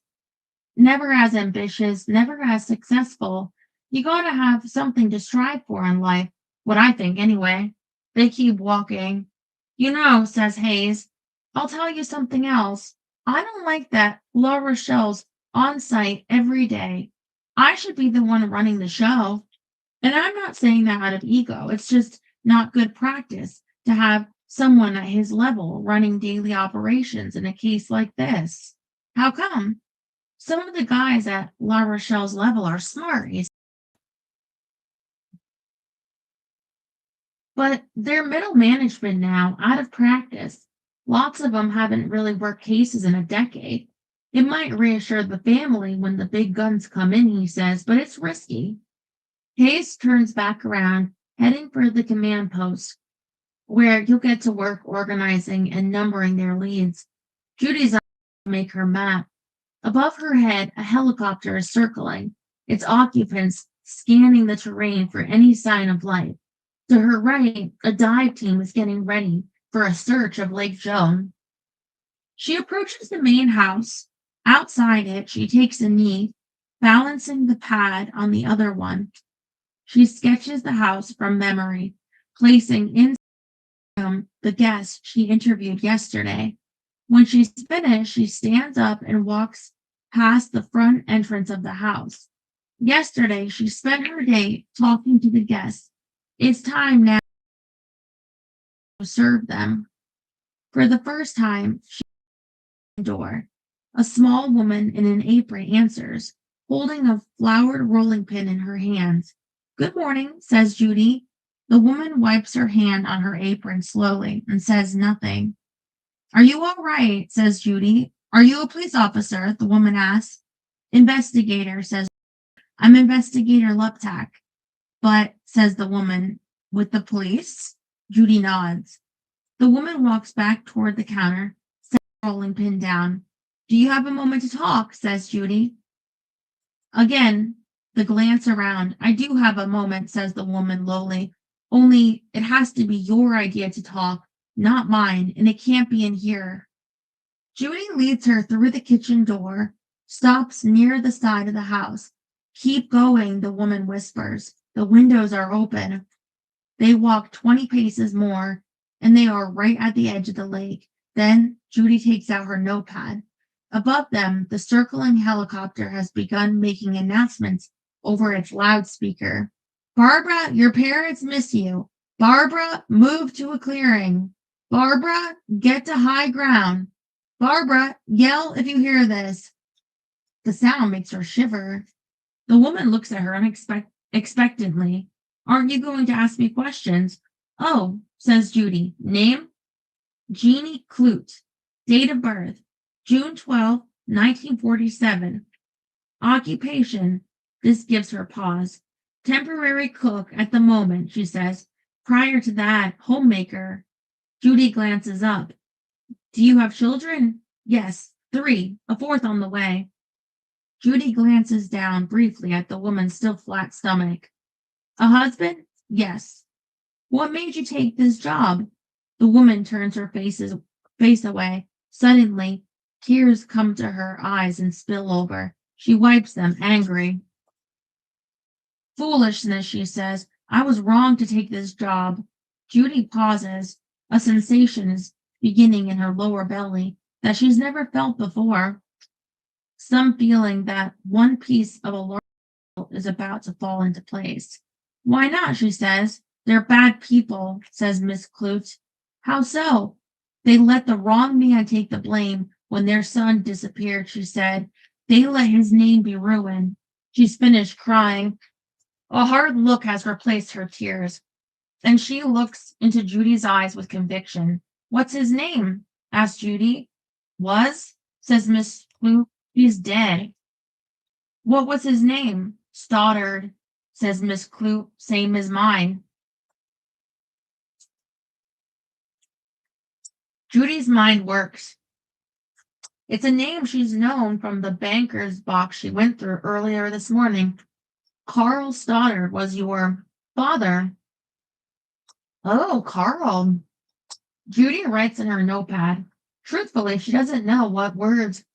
never as ambitious, never as successful? You gotta have something to strive for in life. What I think, anyway. They keep walking. You know, says Hayes, I'll tell you something else. I don't like that La Rochelle's on site every day. I should be the one running the show. And I'm not saying that out of ego. It's just not good practice to have someone at his level running daily operations in a case like this. How come? Some of the guys at La Rochelle's level are smart, but they're middle management now, out of practice. Lots of them haven't really worked cases in a decade. It might reassure the family when the big guns come in, he says, but it's risky. Hayes turns back around, heading for the command post, where you'll get to work organizing and numbering their leads. Judy's eyes make her map. Above her head, a helicopter is circling, its occupants scanning the terrain for any sign of life. To her right, a dive team is getting ready for a search of Lake Joan. She approaches the main house. Outside it, she takes a knee, balancing the pad on the other one. She sketches the house from memory, placing in the guest she interviewed yesterday. When she's finished, she stands up and walks past the front entrance of the house. Yesterday, she spent her day talking to the guests. It's time now to serve them. For the first time, she opens the door. A small woman in an apron answers, holding a flowered rolling pin in her hands. Good morning, says Judy. The woman wipes her hand on her apron slowly and says nothing. Are you all right? Says Judy. Are you a police officer? The woman asks. Investigator, says. I'm Investigator Luptak. But, says the woman, with the police? Judy nods. The woman walks back toward the counter, sets the rolling pin down. Do you have a moment to talk? Says Judy. Again, the glance around. I do have a moment, says the woman lowly. Only it has to be your idea to talk, not mine, and it can't be in here. Judy leads her through the kitchen door, stops near the side of the house. Keep going, the woman whispers. The windows are open. They walk 20 paces more, and they are right at the edge of the lake. Then Judy takes out her notepad. Above them, the circling helicopter has begun making announcements over its loudspeaker. Barbara, your parents miss you. Barbara, move to a clearing. Barbara, get to high ground. Barbara, yell if you hear this. The sound makes her shiver. The woman looks at her unexpectedly. Aren't you going to ask me questions? Oh, says Judy. Name? Jeannie Clute. Date of birth? June 12, 1947. Occupation? This gives her pause. Temporary cook at the moment, she says. Prior to that, homemaker. Judy glances up. Do you have children? Yes, 3, a 4th on the way. Judy glances down briefly at the woman's still flat stomach. A husband? Yes. What made you take this job? The woman turns her face away. Suddenly, tears come to her eyes and spill over. She wipes them, angry. Foolishness, she says. I was wrong to take this job. Judy pauses. A sensation is beginning in her lower belly that she's never felt before. Some feeling that one piece of a large puzzle is about to fall into place. Why not, she says. They're bad people, says Miss Clute. How so? They let the wrong man take the blame when their son disappeared, she said. They let his name be ruined. She's finished crying. A hard look has replaced her tears, and she looks into Judy's eyes with conviction. What's his name? Asked Judy. Was, says Miss Clute. He's dead. What was his name? Stoddard, says Miss Clute, same as mine. Judy's mind works. It's a name she's known from the banker's box she went through earlier this morning. Carl Stoddard was your father. Oh, Carl. Judy writes in her notepad. Truthfully, she doesn't know what words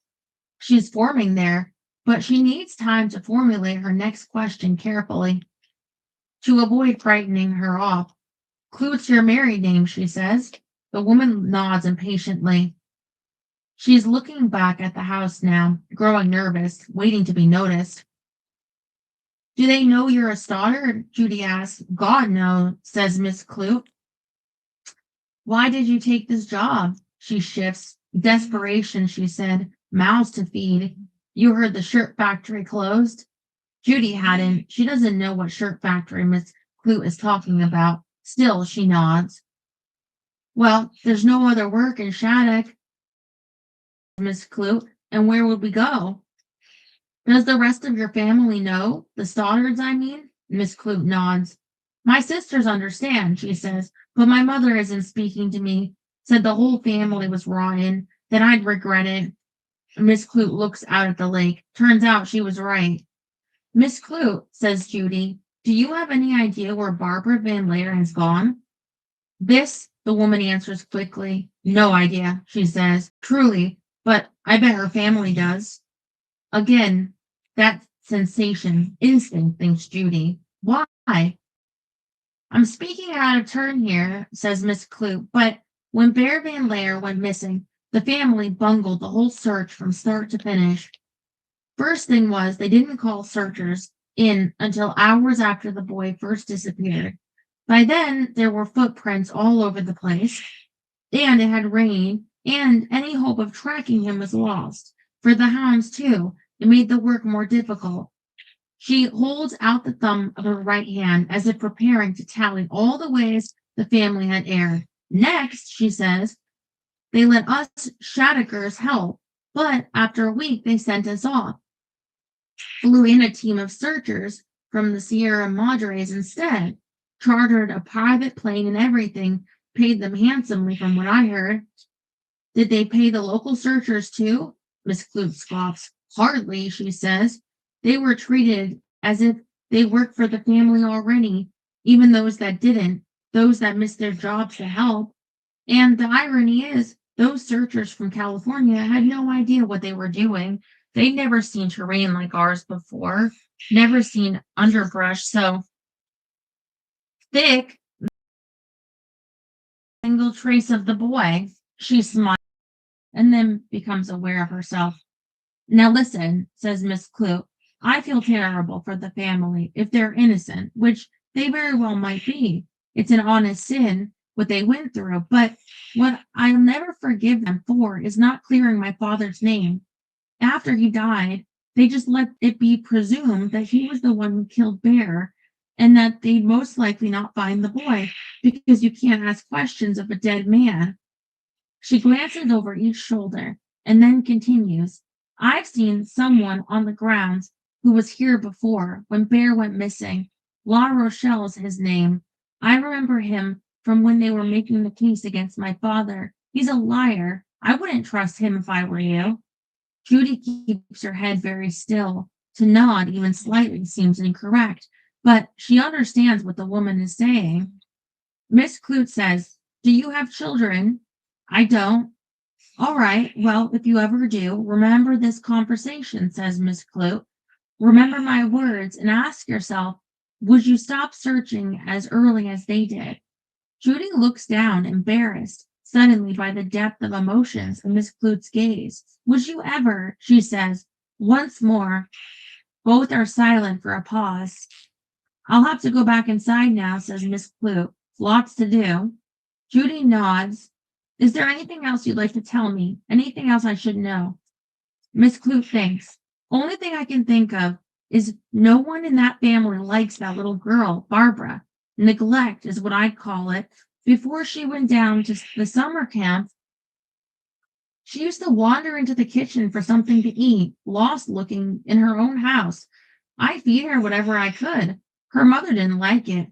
she's forming there, but she needs time to formulate her next question carefully to avoid frightening her off. Clute's your married name, she says. The woman nods impatiently. She's looking back at the house now, growing nervous, waiting to be noticed. Do they know you're a starter? Judy asks. God, no, says Miss Clute. Why did you take this job? She shifts. Desperation, she said. Mouths to feed. You heard the shirt factory closed? Judy hadn't. She doesn't know what shirt factory Miss Clute is talking about. Still, she nods. Well, there's no other work in Shattuck, Miss Clute, and where would we go? Does the rest of your family know? The Stoddards, I mean? Miss Clute nods. My sisters understand, she says, but my mother isn't speaking to me. Said the whole family was rotten, that I'd regret it. Miss Clute looks out at the lake. Turns out she was right. Miss Clute, says Judy, do you have any idea where Barbara Van Laer has gone? The woman answers quickly. No idea, she says. Truly, but I bet her family does. Again, that sensation, instinct, thinks Judy. Why? I'm speaking out of turn here, says Miss Clute, but when Bear Van Laer went missing, the family bungled the whole search from start to finish. First thing was they didn't call searchers in until hours after the boy first disappeared. By then, there were footprints all over the place, and it had rained, and any hope of tracking him was lost. For the hounds, too, it made the work more difficult. She holds out the thumb of her right hand as if preparing to tally all the ways the family had erred. Next, she says, they let us Shattuckers help, but after a week they sent us off. Flew in a team of searchers from the Sierra Madres instead, chartered a private plane and everything, paid them handsomely from what I heard. Did they pay the local searchers too? Miss Clute scoffs. Hardly, she says. They were treated as if they worked for the family already, even those that didn't, those that missed their jobs to help. And the irony is, those searchers from California had no idea what they were doing. They'd never seen terrain like ours before, never seen underbrush so thick, single trace of the boy. She smiles and then becomes aware of herself. Now listen, says Miss Clute, I feel terrible for the family if they're innocent, which they very well might be. It's an honest sin, what they went through, but what I'll never forgive them for is not clearing my father's name. After he died, they just let it be presumed that he was the one who killed Bear and that they'd most likely not find the boy because you can't ask questions of a dead man. She glances over each shoulder and then continues. I've seen someone on the grounds who was here before when Bear went missing. La Rochelle's his name. I remember him from when they were making the case against my father. He's a liar. I wouldn't trust him if I were you. Judy keeps her head very still. To nod even slightly seems incorrect, but she understands what the woman is saying. Miss Clute says, do you have children? I don't. All right, well, if you ever do, remember this conversation, says Miss Clute. Remember my words and ask yourself, would you stop searching as early as they did? Judy looks down, embarrassed suddenly by the depth of emotions in Miss Clute's gaze. Would you ever? She says. Once more, both are silent for a pause. I'll have to go back inside now, says Miss Clute. Lots to do. Judy nods. Is there anything else you'd like to tell me? Anything else I should know? Miss Clute thinks. Only thing I can think of is no one in that family likes that little girl, Barbara. Neglect is what I'd call it. Before she went down to the summer camp, she used to wander into the kitchen for something to eat, lost looking in her own house. I feed her whatever I could. Her mother didn't like it.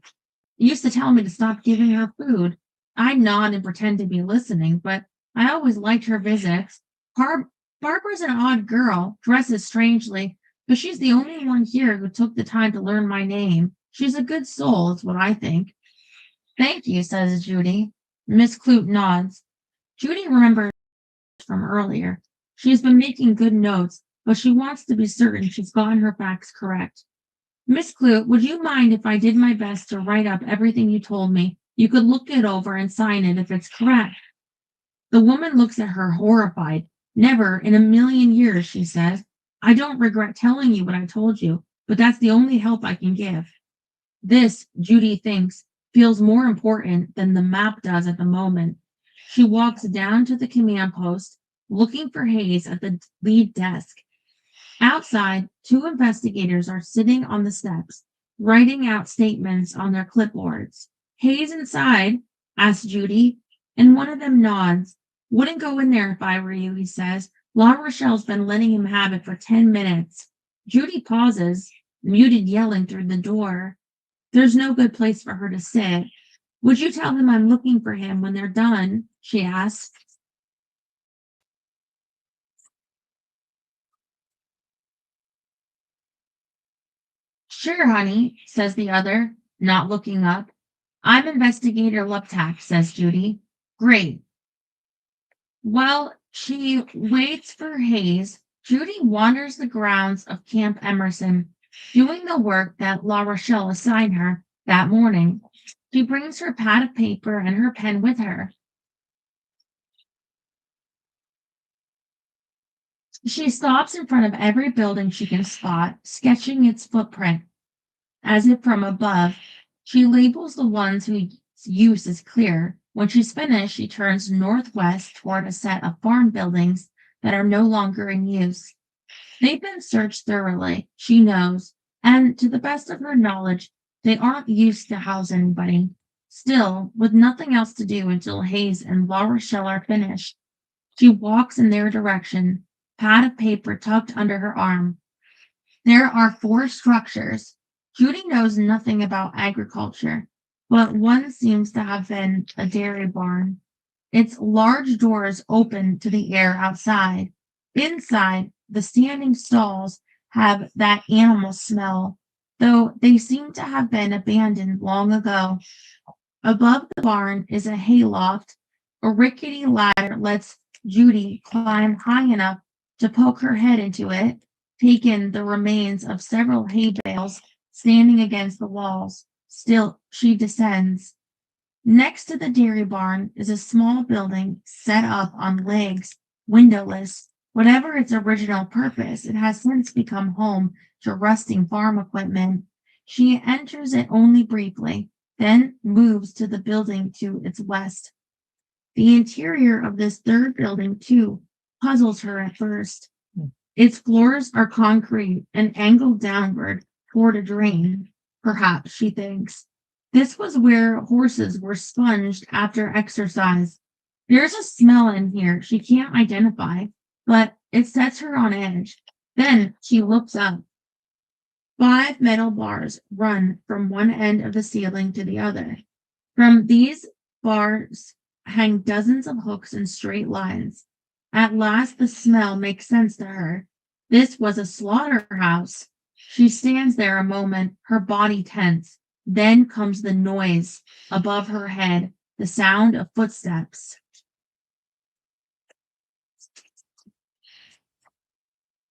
Used to tell me to stop giving her food. I'd nod and pretend to be listening, but I always liked her visits. Barbara's an odd girl, dresses strangely, but she's the only one here who took the time to learn my name. She's a good soul, is what I think. Thank you, says Judy. Miss Clute nods. Judy remembers from earlier. She's been making good notes, but she wants to be certain she's gotten her facts correct. Miss Clute, would you mind if I did my best to write up everything you told me? You could look it over and sign it if it's correct. The woman looks at her horrified. Never in a million years, she says. I don't regret telling you what I told you. but that's the only help I can give. This, Judy thinks, feels more important than the map does at the moment. She walks down to the command post, looking for Hayes at the lead desk. Outside, two investigators are sitting on the steps, writing out statements on their clipboards. Hayes inside, asks Judy, and one of them nods. Wouldn't go in there if I were you, he says. La Rochelle's been letting him have it for 10 minutes. Judy pauses, muted yelling through the door. There's no good place for her to sit. Would you tell him I'm looking for him when they're done? She asks. Sure, honey, says the other, not looking up. I'm Investigator Luptak, says Judy. Great. While she waits for Hayes, Judy wanders the grounds of Camp Emerson, doing the work that La Rochelle assigned her that morning. She brings her pad of paper and her pen with her. She stops in front of every building she can spot, sketching its footprint. As if from above, she labels the ones whose use is clear. When she's finished, she turns northwest toward a set of farm buildings that are no longer in use. They've been searched thoroughly, she knows, and to the best of her knowledge, they aren't used to house anybody. Still, with nothing else to do until Hayes and La Rochelle are finished, she walks in their direction, pad of paper tucked under her arm. There are 4 structures. Judy knows nothing about agriculture, but one seems to have been a dairy barn. Its large doors open to the air outside. Inside, the standing stalls have that animal smell, though they seem to have been abandoned long ago. Above the barn is a hayloft. A rickety ladder lets Judy climb high enough to poke her head into it, take in the remains of several hay bales standing against the walls. Still, she descends. Next to the dairy barn is a small building set up on legs, windowless. Whatever its original purpose, it has since become home to rusting farm equipment. She enters it only briefly, then moves to the building to its west. The interior of this third building, too, puzzles her at first. Its floors are concrete and angled downward toward a drain, perhaps, she thinks. This was where horses were sponged after exercise. There's a smell in here she can't identify, but it sets her on edge. Then she looks up. 5 metal bars run from one end of the ceiling to the other. From these bars hang dozens of hooks in straight lines. At last, the smell makes sense to her. This was a slaughterhouse. She stands there a moment, her body tense. Then comes the noise above her head, the sound of footsteps.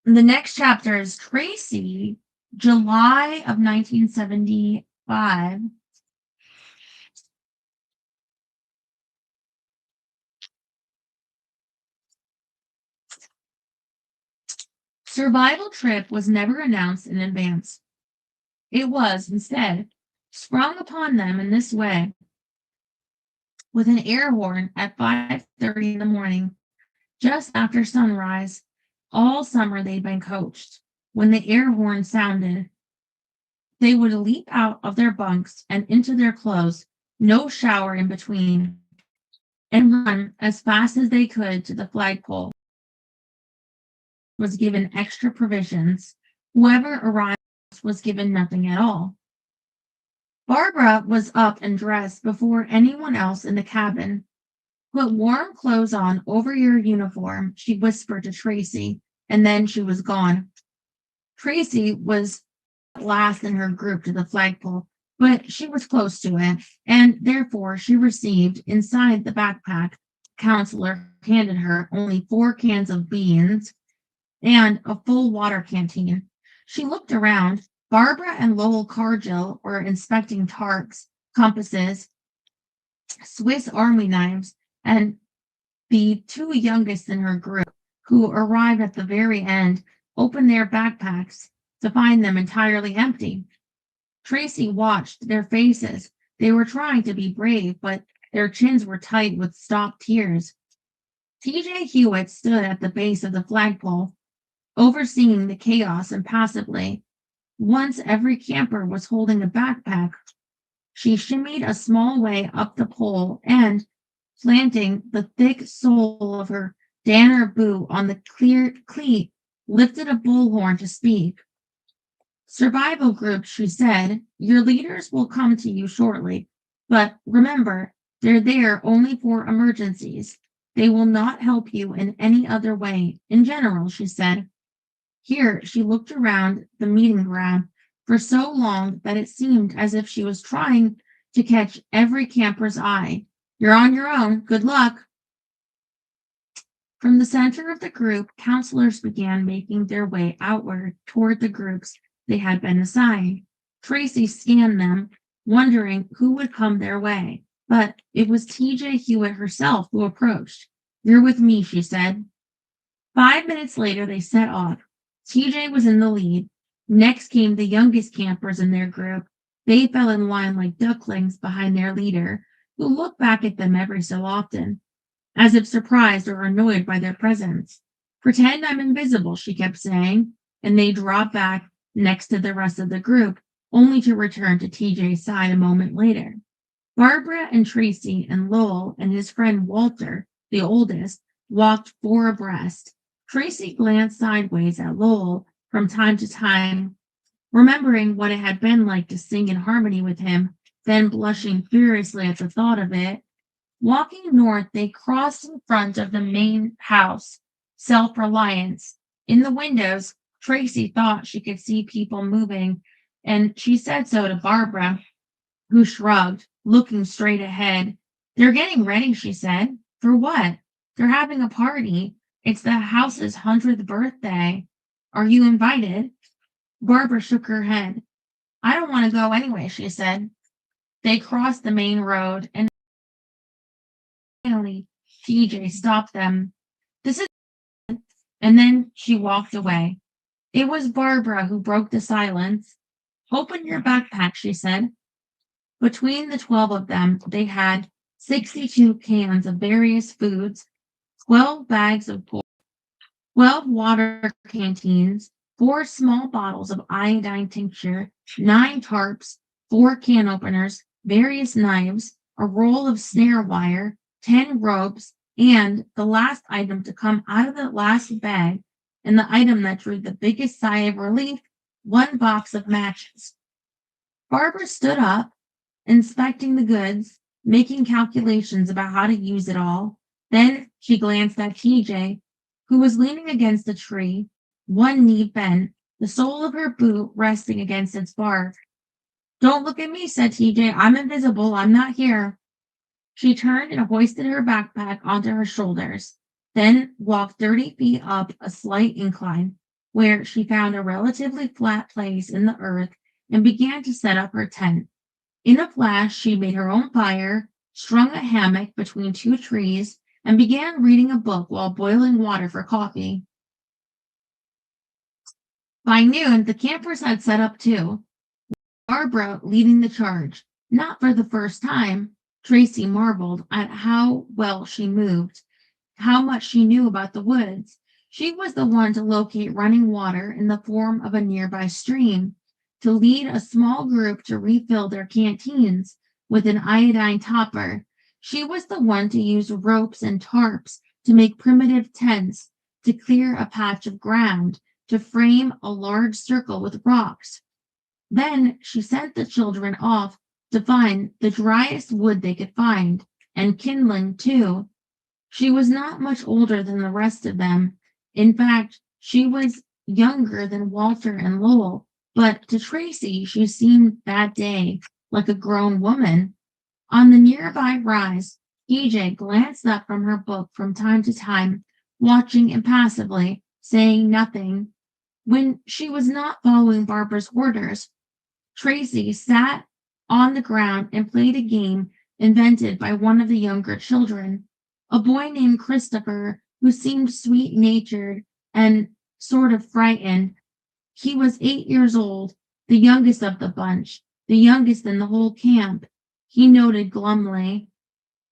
The next chapter is Tracy, July of 1975. Survival trip was never announced in advance. It was, instead, sprung upon them in this way. With an air horn at 5:30 in the morning, just after sunrise, all summer they'd been coached. When the air horn sounded, they would leap out of their bunks and into their clothes, no shower in between, and run as fast as they could to the flagpole. Was given extra provisions. Whoever arrived was given nothing at all. Barbara was up and dressed before anyone else in the cabin. Put warm clothes on over your uniform, she whispered to Tracy, and then she was gone. Tracy was last in her group to the flagpole, but she was close to it, and therefore she received inside the backpack. Counselor handed her only 4 cans of beans and a full water canteen. She looked around. Barbara and Lowell Cargill were inspecting tarps, compasses, Swiss Army knives, and the 2 youngest in her group, who arrived at the very end, opened their backpacks. to find them entirely empty. Tracy watched their faces. They were trying to be brave, but their chins were tight with stopped tears. TJ Hewitt stood at the base of the flagpole, overseeing the chaos impassively. Once every camper was holding a backpack, she shimmied a small way up the pole and, planting the thick sole of her Danner boot on the clear cleat, lifted a bullhorn to speak. Survival group, she said, your leaders will come to you shortly, but remember, they're there only for emergencies. They will not help you in any other way. In general, she said. Here, she looked around the meeting ground for so long that it seemed as if she was trying to catch every camper's eye. You're on your own. Good luck. From the center of the group, counselors began making their way outward toward the groups they had been assigned. Tracy scanned them, wondering who would come their way. But it was TJ Hewitt herself who approached. You're with me, she said. 5 minutes later, they set off. TJ was in the lead. Next came the youngest campers in their group. They fell in line like ducklings behind their leader, who looked back at them every so often, as if surprised or annoyed by their presence. Pretend I'm invisible, she kept saying, and they dropped back next to the rest of the group, only to return to TJ's side a moment later. Barbara and Tracy and Lowell and his friend Walter, the oldest, walked four abreast. Tracy glanced sideways at Lowell from time to time, remembering what it had been like to sing in harmony with him, then blushing furiously at the thought of it. Walking north, they crossed in front of the main house, Self-Reliance. In the windows, Tracy thought she could see people moving, and she said so to Barbara, who shrugged, looking straight ahead. They're getting ready, she said. For what? They're having a party. It's the house's 100th birthday. Are you invited? Barbara shook her head. I don't want to go anyway, she said. They crossed the main road, and finally, TJ stopped them. This is, and then she walked away. It was Barbara who broke the silence. Open your backpack, she said. Between the 12 of them, they had 62 cans of various foods, 12 bags of pork, 12 water canteens, 4 small bottles of iodine tincture, 9 tarps, 4 can openers, various knives, a roll of snare wire, 10 ropes, and the last item to come out of the last bag, and the item that drew the biggest sigh of relief, 1 box of matches. Barbara stood up, inspecting the goods, making calculations about how to use it all. Then she glanced at TJ, who was leaning against a tree, one knee bent, the sole of her boot resting against its bark. Don't look at me, said TJ. I'm invisible. I'm not here. She turned and hoisted her backpack onto her shoulders, then walked 30 feet up a slight incline, where she found a relatively flat place in the earth and began to set up her tent. In a flash, she made her own fire, strung a hammock between 2 trees, and began reading a book while boiling water for coffee. By noon, the campers had set up too, Barbara leading the charge. Not for the first time, Tracy marveled at how well she moved, how much she knew about the woods. She was the one to locate running water in the form of a nearby stream, to lead a small group to refill their canteens with an iodine topper. She was the one to use ropes and tarps to make primitive tents, to clear a patch of ground, to frame a large circle with rocks. Then she sent the children off to find the driest wood they could find, and kindling too. She was not much older than the rest of them. In fact, she was younger than Walter and Lowell, but to Tracy she seemed that day like a grown woman. On the nearby rise, TJ glanced up from her book from time to time, watching impassively, saying nothing. When she was not following Barbara's orders, Tracy sat on the ground and played a game invented by one of the younger children, a boy named Christopher, who seemed sweet-natured and sort of frightened. He was 8 years old, the youngest of the bunch, the youngest in the whole camp, he noted glumly.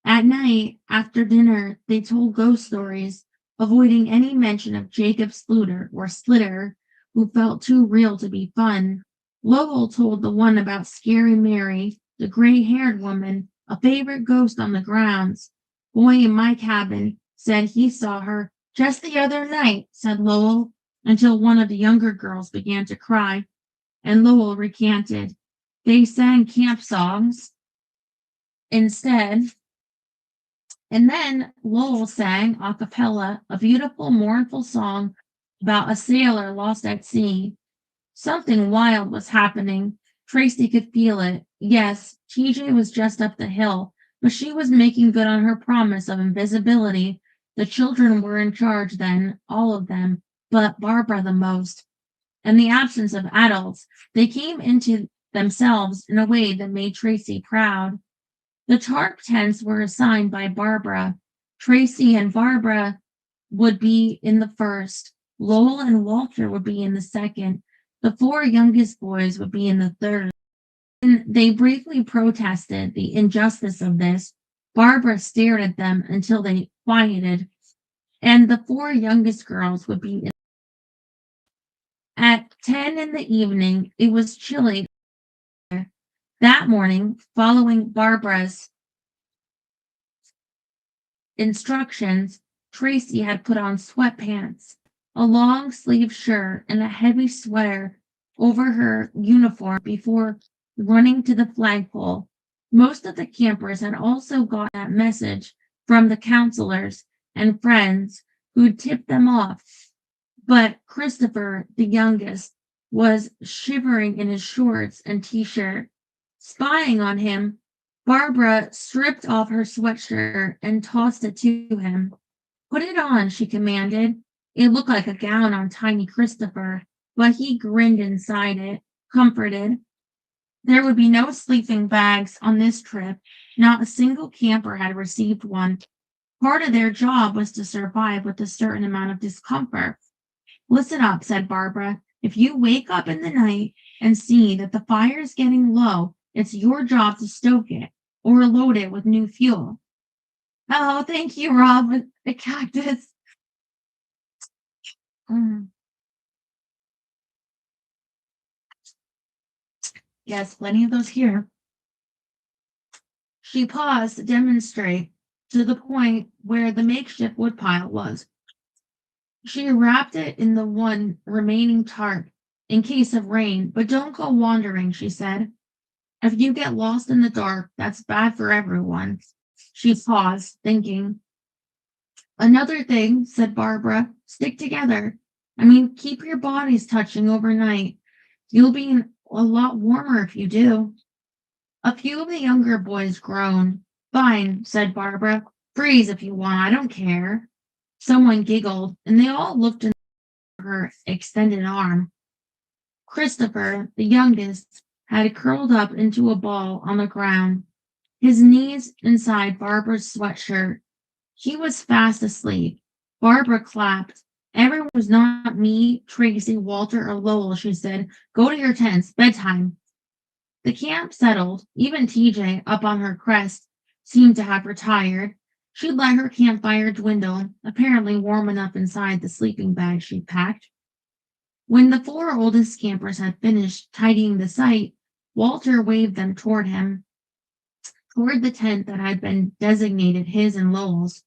At night, after dinner, they told ghost stories, avoiding any mention of Jacob Sluter or Slitter, who felt too real to be fun. Lowell told the one about Scary Mary, the gray-haired woman, a favorite ghost on the grounds. Boy in my cabin said he saw her just the other night, said Lowell, until one of the younger girls began to cry, and Lowell recanted. They sang camp songs instead. And then Lowell sang a cappella a beautiful, mournful song about a sailor lost at sea. Something wild was happening. Tracy could feel it. Yes, TJ was just up the hill, but she was making good on her promise of invisibility. The children were in charge then, all of them, but Barbara the most. In the absence of adults, they came into themselves in a way that made Tracy proud. The tarp tents were assigned by Barbara. Tracy and Barbara would be in the first. Lowell and Walter would be in the second. The four youngest boys would be in the third. And they briefly protested the injustice of this. Barbara stared at them until they quieted, and the four youngest girls would be in. At 10 in the evening, it was chilly. That morning, following Barbara's instructions, Tracy had put on sweatpants, a long sleeve shirt, and a heavy sweater over her uniform before running to the flagpole. Most of the campers had also got that message from the counselors and friends who'd tipped them off. But Christopher, the youngest, was shivering in his shorts and t-shirt. Spying on him, Barbara stripped off her sweatshirt and tossed it to him. Put it on, she commanded. It looked like a gown on tiny Christopher, but he grinned inside it, comforted. There would be no sleeping bags on this trip. Not a single camper had received one. Part of their job was to survive with a certain amount of discomfort. Listen up, said Barbara. If you wake up in the night and see that the fire is getting low, it's your job to stoke it or load it with new fuel. Oh, thank you, Rob, the cactus. Yes, plenty of those here. She paused to demonstrate to the point where the makeshift woodpile was. She wrapped it in the one remaining tarp in case of rain, but don't go wandering, she said. If you get lost in the dark, that's bad for everyone. She paused, thinking. Another thing, said Barbara, stick together. I mean, keep your bodies touching overnight. You'll be a lot warmer if you do. A few of the younger boys groaned. Fine, said Barbara. Freeze if you want, I don't care. Someone giggled, and they all looked into her extended arm. Christopher, the youngest, had curled up into a ball on the ground, his knees inside Barbara's sweatshirt. He was fast asleep. Barbara clapped. Everyone was not me, Tracy, Walter, or Lowell, she said. Go to your tents. Bedtime. The camp settled. Even TJ, up on her crest, seemed to have retired. She'd let her campfire dwindle, apparently warm enough inside the sleeping bag she'd packed. When the four oldest campers had finished tidying the site, Walter waved them toward him, toward the tent that had been designated his and Lowell's.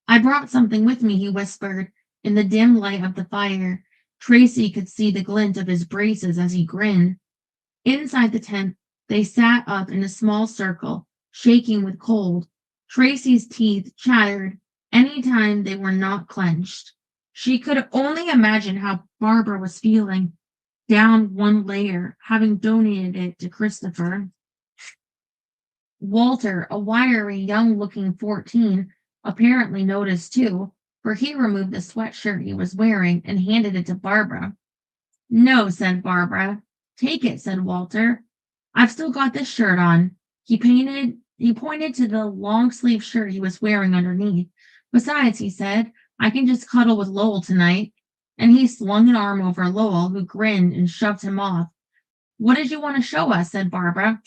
I brought something with me, he whispered. In the dim light of the fire, Tracy could see the glint of his braces as he grinned. Inside the tent, they sat up in a small circle, shaking with cold. Tracy's teeth chattered any time they were not clenched. She could only imagine how Barbara was feeling, down one layer, having donated it to Christopher. Walter, a wiry, young-looking 14, apparently noticed too, for he removed the sweatshirt he was wearing and handed it to Barbara. No, said Barbara. Take it, said Walter. I've still got this shirt on. He pointed to the long-sleeved shirt he was wearing underneath. Besides, he said, I can just cuddle with Lowell tonight. and he slung an arm over Lowell, who grinned and shoved him off. What did you want to show us? Said Barbara.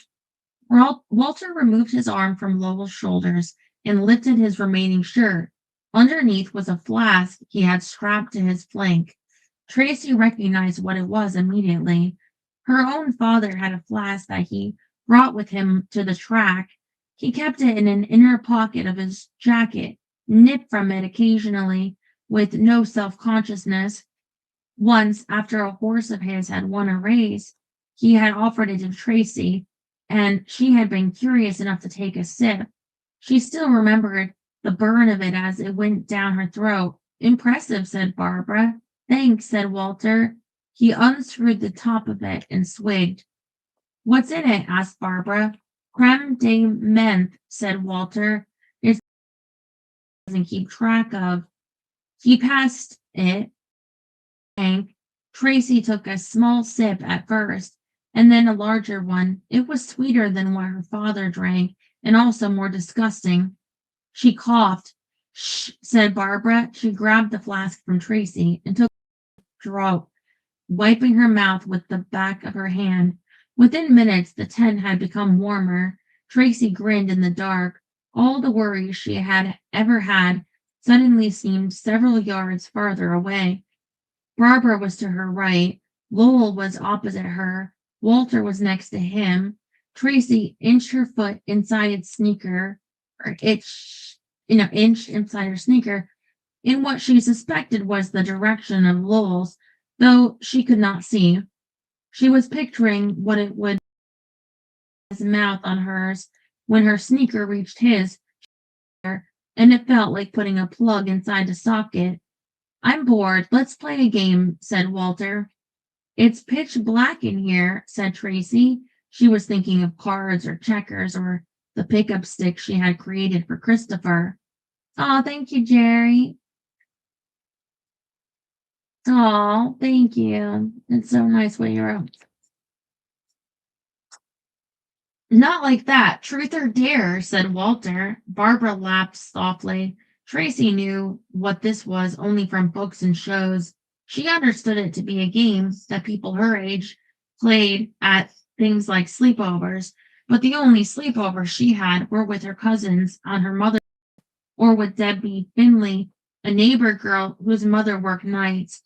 Walter removed his arm from Lowell's shoulders and lifted his remaining shirt. Underneath was a flask he had strapped to his flank. Tracy recognized what it was immediately. Her own father had a flask that he brought with him to the track. He kept it in an inner pocket of his jacket, nipped from it occasionally with no self-consciousness. Once, after a horse of his had won a race, he had offered it to Tracy, and she had been curious enough to take a sip. She still remembered the burn of it as it went down her throat. Impressive, said Barbara. Thanks, said Walter. He unscrewed the top of it and swigged. What's in it? Asked Barbara. Creme de menthe, said Walter. It doesn't keep track of. He passed it. Tracy took a small sip at first, and then a larger one. It was sweeter than what her father drank, and also more disgusting. She coughed. Shh, said Barbara. She grabbed the flask from Tracy and took a draught, wiping her mouth with the back of her hand. Within minutes, the tent had become warmer. Tracy grinned in the dark. All the worries she had ever had suddenly seemed several yards farther away. Barbara was to her right. Lowell was opposite her. Walter was next to him. Tracy inched her foot inside its sneaker, or inch inside her sneaker, in what she suspected was the direction of Lowell's, though she could not see. She was picturing what it would be his mouth on hers when her sneaker reached his, and it felt like putting a plug inside the socket. I'm bored. Let's play a game, said Walter. It's pitch black in here, said Tracy. She was thinking of cards or checkers or the pickup stick she had created for Christopher. Oh, thank you, Jerry. Oh, thank you. It's so nice what you wrote. Not like that. Truth or dare, said Walter. Barbara laughed softly. Tracy knew what this was only from books and shows. She understood it to be a game that people her age played at things like sleepovers, but the only sleepovers she had were with her cousins on her mother's or with Debbie Finley, a neighbor girl whose mother worked nights.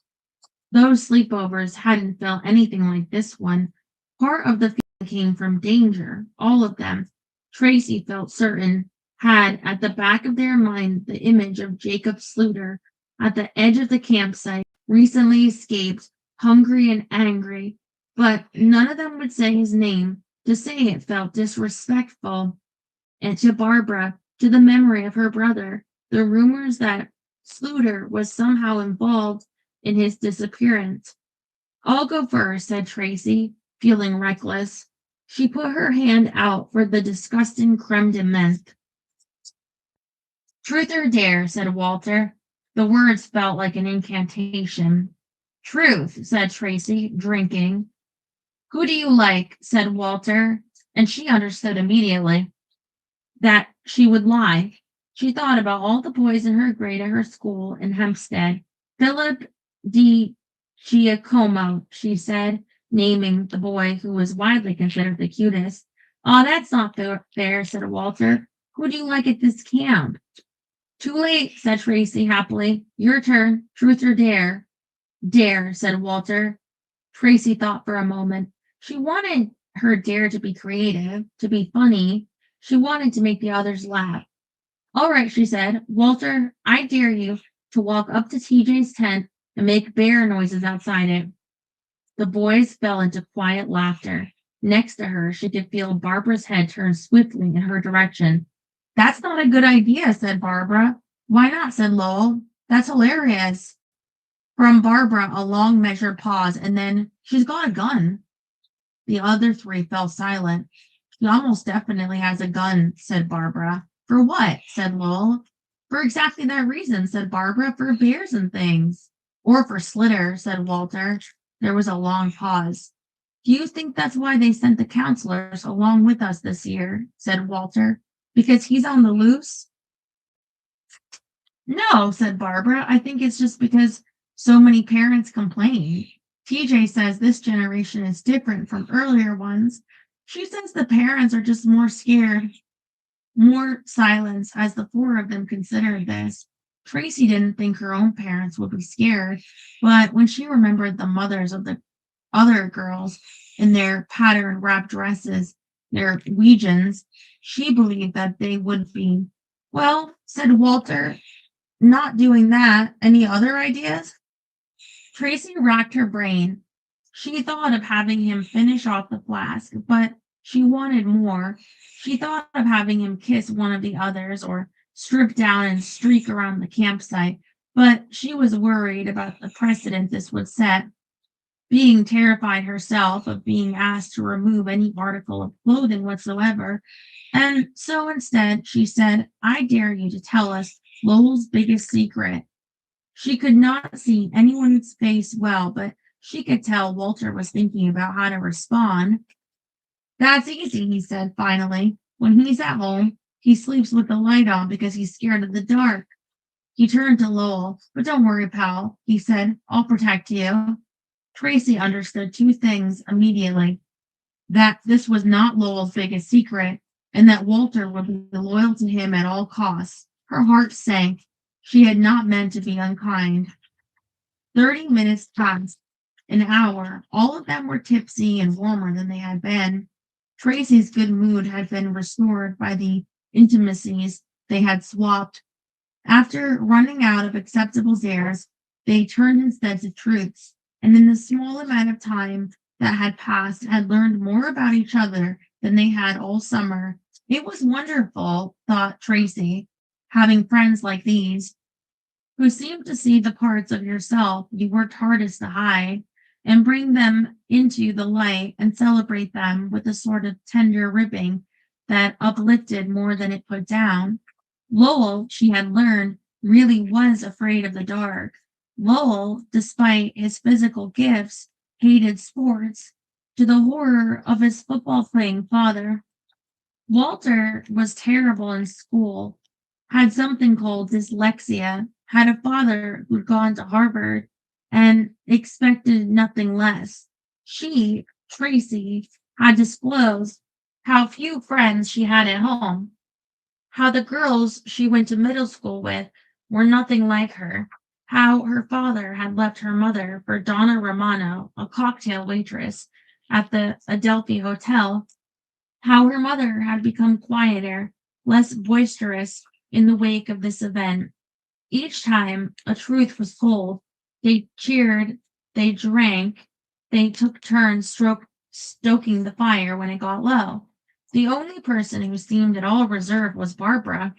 Those sleepovers hadn't felt anything like this one. Part of the feeling came from danger. All of them, Tracy felt certain, had at the back of their mind the image of Jacob Sluter at the edge of the campsite, recently escaped, hungry and angry, but none of them would say his name. To say it felt disrespectful. And to Barbara, to the memory of her brother, the rumors that Sluter was somehow involved in his disappearance. I'll go first, said Tracy, feeling reckless. She put her hand out for the disgusting creme de menthe. Truth or dare, said Walter. The words felt like an incantation. Truth, said Tracy, drinking. Who do you like? Said Walter, and she understood immediately that she would lie. She thought about all the boys in her grade at her school in Hempstead. Philip D. Giacomo, she said, naming the boy who was widely considered the cutest. Oh, that's not fair, said Walter. Who do you like at this camp? Too late, said Tracy happily. Your turn. Truth or dare? Dare, said Walter. Tracy thought for a moment. She wanted her dare to be creative, to be funny. She wanted to make the others laugh. All right, she said. Walter, I dare you to walk up to TJ's tent and make bear noises outside it. The boys fell into quiet laughter. Next to her, she could feel Barbara's head turn swiftly in her direction. That's not a good idea, said Barbara. Why not, said Lowell. That's hilarious. From Barbara, a long measured pause, and then, she's got a gun. The other three fell silent. She almost definitely has a gun, said Barbara. For what? Said Lowell. For exactly that reason, said Barbara, for bears and things. Or for Slitter, said Walter. There was a long pause. Do you think that's why they sent the counselors along with us this year? Said Walter. Because he's on the loose? No, said Barbara. I think it's just because so many parents complain. TJ says this generation is different from earlier ones. She says the parents are just more scared. More silence as the four of them considered this. Tracy didn't think her own parents would be scared, but when she remembered the mothers of the other girls in their pattern wrapped dresses, their Ouijans, she believed that they would be. Well, said Walter, not doing that. Any other ideas? Tracy racked her brain. She thought of having him finish off the flask, but she wanted more. She thought of having him kiss one of the others or strip down and streak around the campsite, but she was worried about the precedent this would set, being terrified herself of being asked to remove any article of clothing whatsoever. And so instead, she said, I dare you to tell us Lowell's biggest secret. She could not see anyone's face well, but she could tell Walter was thinking about how to respond. That's easy, he said finally. When he's at home, he sleeps with the light on because he's scared of the dark. He turned to Lowell. But don't worry, pal, he said. I'll protect you. Tracy understood two things immediately: that this was not Lowell's biggest secret, and that Walter would be loyal to him at all costs. Her heart sank. She had not meant to be unkind. 30 minutes passed, an hour. All of them were tipsy and warmer than they had been. Tracy's good mood had been restored by the intimacies they had swapped. After running out of acceptable dares, they turned instead to truths, and in the small amount of time that had passed, had learned more about each other than they had all summer. It was wonderful, thought Tracy, having friends like these, who seemed to see the parts of yourself you worked hardest to hide, and bring them into the light and celebrate them with a sort of tender ribbing that uplifted more than it put down. Lowell, she had learned, really was afraid of the dark. Lowell, despite his physical gifts, hated sports, to the horror of his football playing father. Walter was terrible in school, had something called dyslexia, had a father who'd gone to Harvard, and expected nothing less. She, Tracy, had disclosed how few friends she had at home, how the girls she went to middle school with were nothing like her, how her father had left her mother for Donna Romano, a cocktail waitress at the Adelphi Hotel, how her mother had become quieter, less boisterous in the wake of this event. Each time a truth was told, they cheered, they drank, they took turns stoking the fire when it got low. The only person who seemed at all reserved was Barbara.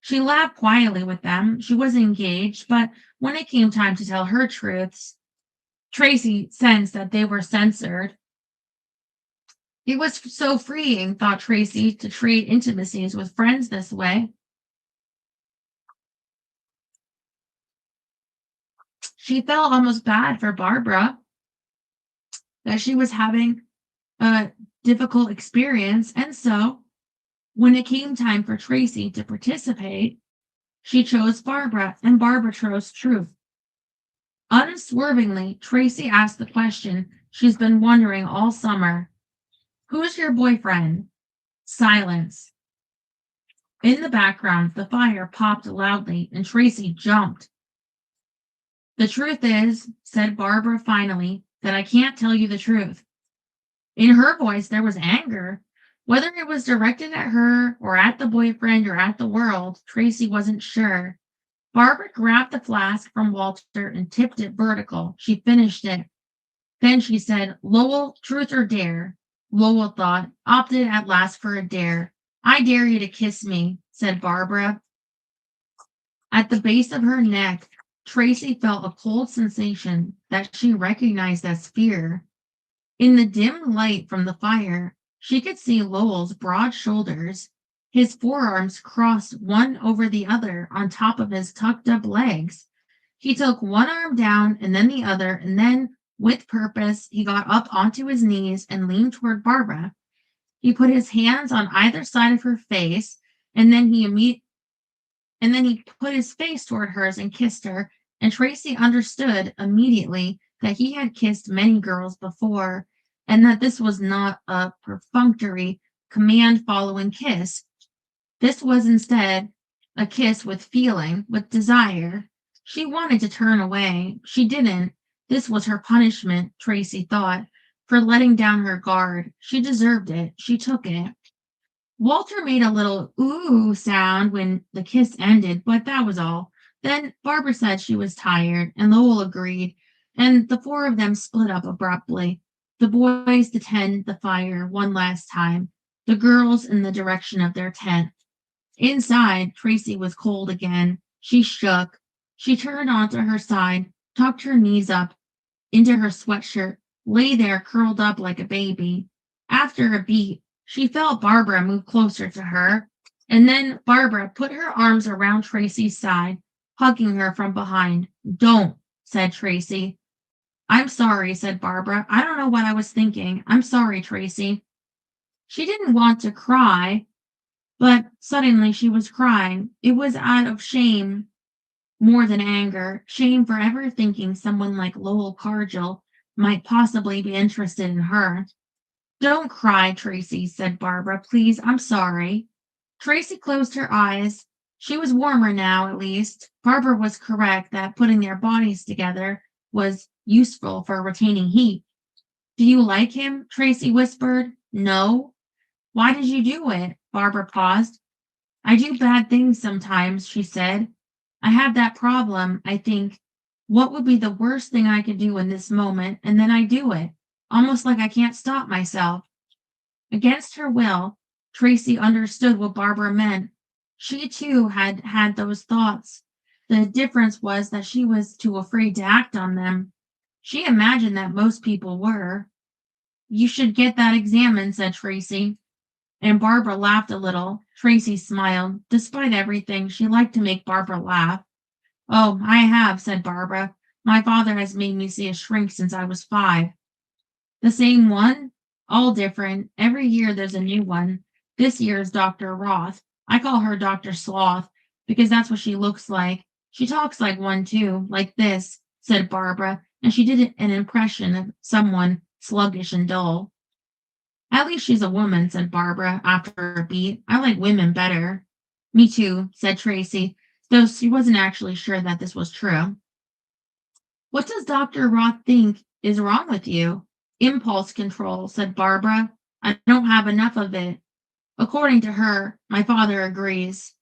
She laughed quietly with them. She was engaged, but when it came time to tell her truths, Tracy sensed that they were censored. It was so freeing, thought Tracy, to trade intimacies with friends this way. She felt almost bad for Barbara that she was having a difficult experience. And so, when it came time for Tracy to participate, she chose Barbara, and Barbara chose truth. Unswervingly, Tracy asked the question she's been wondering all summer: Who's your boyfriend? Silence. In the background, the fire popped loudly, and Tracy jumped. The truth is, said Barbara finally, that I can't tell you the truth. In her voice, there was anger. Whether it was directed at her or at the boyfriend or at the world, Tracy wasn't sure. Barbara grabbed the flask from Walter and tipped it vertical. She finished it. Then she said, Lowell, truth or dare? Lowell thought, opted at last for a dare. I dare you to kiss me, said Barbara. At the base of her neck, Tracy felt a cold sensation that she recognized as fear. In the dim light from the fire, she could see Lowell's broad shoulders, his forearms crossed one over the other on top of his tucked up legs. He took one arm down and then the other, and then, with purpose, he got up onto his knees and leaned toward Barbara. He put his hands on either side of her face, and then he put his face toward hers and kissed her, and Tracy understood immediately that he had kissed many girls before and that this was not a perfunctory, command following kiss. This was instead a kiss with feeling, with desire. She wanted to turn away. She didn't. This was her punishment, Tracy thought, for letting down her guard. She deserved it. She took it. Walter made a little ooh sound when the kiss ended, but that was all. Then Barbara said she was tired, and Lowell agreed, and the four of them split up abruptly. The boys to tend the fire one last time, the girls in the direction of their tent. Inside, Tracy was cold again. She shook. She turned onto her side, tucked her knees up into her sweatshirt, lay there curled up like a baby. After a beat, she felt Barbara move closer to her, and then Barbara put her arms around Tracy's side, hugging her from behind. Don't, said Tracy. I'm sorry, said Barbara. I don't know what I was thinking. I'm sorry, Tracy. She didn't want to cry, but suddenly she was crying. It was out of shame more than anger, shame for ever thinking someone like Lowell Cargill might possibly be interested in her. Don't cry, Tracy, said Barbara. Please, I'm sorry. Tracy closed her eyes. She was warmer now, at least. Barbara was correct that putting their bodies together was useful for retaining heat. Do you like him? Tracy whispered. No. Why did you do it? Barbara paused. I do bad things sometimes, she said. I have that problem, I think. What would be the worst thing I could do in this moment? And then I do it, almost like I can't stop myself. Against her will, Tracy understood what Barbara meant. She too had had those thoughts. The difference was that she was too afraid to act on them. She imagined that most people were. You should get that examined, said Tracy. And Barbara laughed a little. Tracy smiled. Despite everything, she liked to make Barbara laugh. Oh, I have, said Barbara. My father has made me see a shrink since I was 5. The same one? All different. Every year there's a new one. This year is Dr. Roth. I call her Dr. Sloth because that's what she looks like. She talks like one too, like this, said Barbara, and she did an impression of someone sluggish and dull. At least she's a woman, said Barbara after a beat. I like women better. Me too, said Tracy, though she wasn't actually sure that this was true. What does Dr. Roth think is wrong with you? Impulse control, said Barbara. I don't have enough of it. According to her, my father agrees.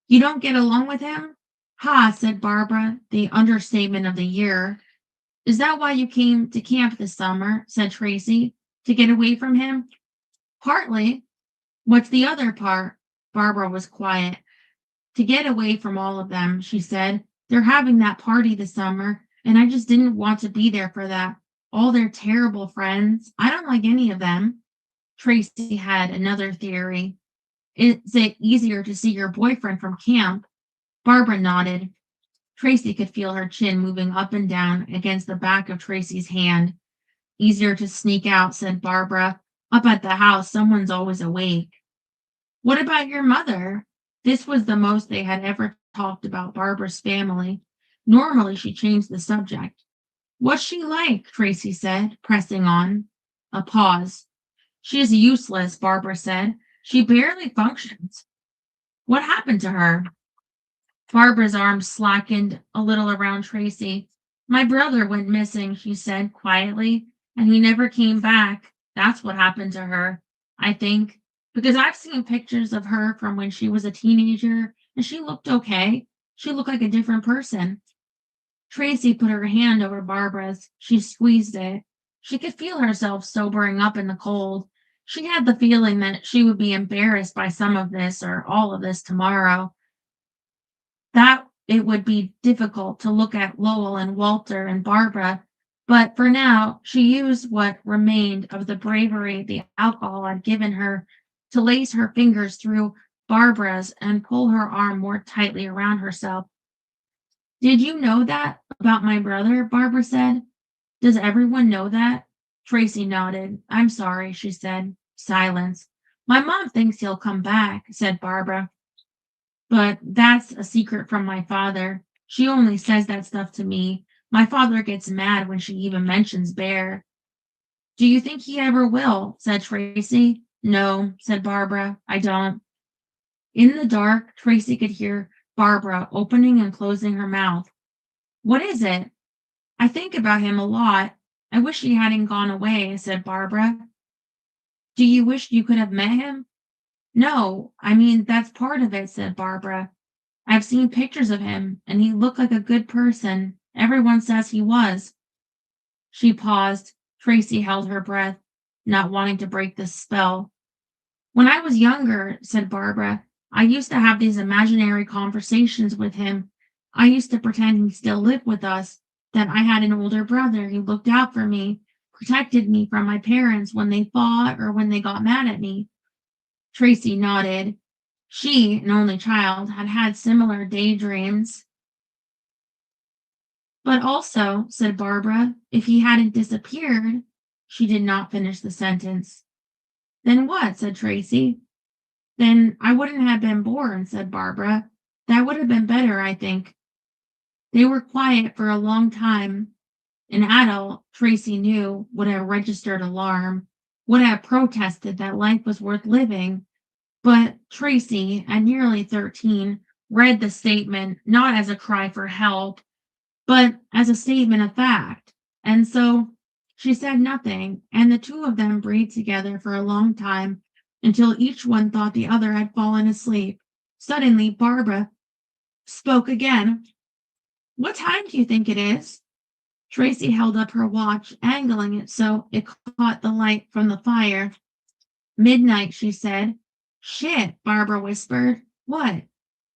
You don't get along with him? Ha, said Barbara, the understatement of the year. Is that why you came to camp this summer? Said Tracy. To get away from him? Partly. What's the other part? Barbara was quiet. To get away from all of them, she said. They're having that party this summer, and I just didn't want to be there for that. All their terrible friends. I don't like any of them. Tracy had another theory. Is it easier to see your boyfriend from camp? Barbara nodded. Tracy could feel her chin moving up and down against the back of Tracy's hand. Easier to sneak out, said Barbara. Up at the house, someone's always awake. What about your mother? This was the most they had ever talked about Barbara's family. Normally, she changed the subject. What's she like? Tracy said, pressing on. A pause. She is useless, Barbara said. She barely functions. What happened to her? Barbara's arms slackened a little around Tracy. My brother went missing, she said quietly, and he never came back. That's what happened to her, I think, because I've seen pictures of her from when she was a teenager, and she looked okay. She looked like a different person. Tracy put her hand over Barbara's. She squeezed it. She could feel herself sobering up in the cold. She had the feeling that she would be embarrassed by some of this or all of this tomorrow, that it would be difficult to look at Lowell and Walter and Barbara, but for now, she used what remained of the bravery the alcohol had given her to lace her fingers through Barbara's and pull her arm more tightly around herself. Did you know that about my brother? Barbara said. Does everyone know that? Tracy nodded. I'm sorry, she said. Silence. My mom thinks he'll come back, said Barbara. But that's a secret from my father. She only says that stuff to me. My father gets mad when she even mentions Bear. Do you think he ever will? Said Tracy. No, said Barbara. I don't. In the dark, Tracy could hear Barbara opening and closing her mouth. What is it? I think about him a lot. I wish he hadn't gone away, said Barbara. Do you wish you could have met him? No, I mean, that's part of it, said Barbara. I've seen pictures of him, and he looked like a good person. Everyone says he was. She paused. Tracy held her breath, not wanting to break the spell. When I was younger, said Barbara, I used to have these imaginary conversations with him. I used to pretend he still lived with us, that I had an older brother who looked out for me, protected me from my parents when they fought or when they got mad at me. Tracy nodded. She, an only child, had had similar daydreams. But also, said Barbara, if he hadn't disappeared, she did not finish the sentence. Then what? Said Tracy. Then I wouldn't have been born, said Barbara. That would have been better, I think. They were quiet for a long time. An adult, Tracy knew, would have registered alarm, would have protested that life was worth living. But Tracy, at nearly 13, read the statement not as a cry for help, but as a statement of fact. And so she said nothing, and the two of them breathed together for a long time until each one thought the other had fallen asleep. Suddenly, Barbara spoke again. What time do you think it is? Tracy held up her watch, angling it so it caught the light from the fire. Midnight, she said. Shit, Barbara whispered. What?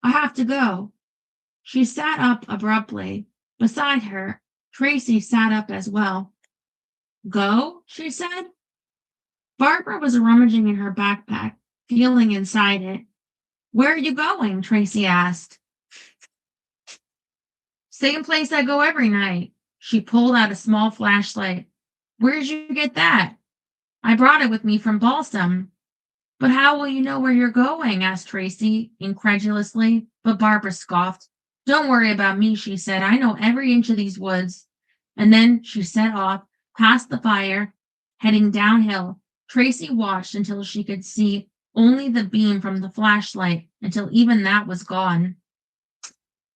I have to go. She sat up abruptly. Beside her, Tracy sat up as well. Go? She said. Barbara was rummaging in her backpack, feeling inside it. Where are you going? Tracy asked. Same place I go every night. She pulled out a small flashlight. Where'd you get that? I brought it with me from Balsam. But how will you know where you're going? Asked Tracy, incredulously. But Barbara scoffed. Don't worry about me, she said. I know every inch of these woods. And then she set off, past the fire, heading downhill. Tracy watched until she could see only the beam from the flashlight, until even that was gone.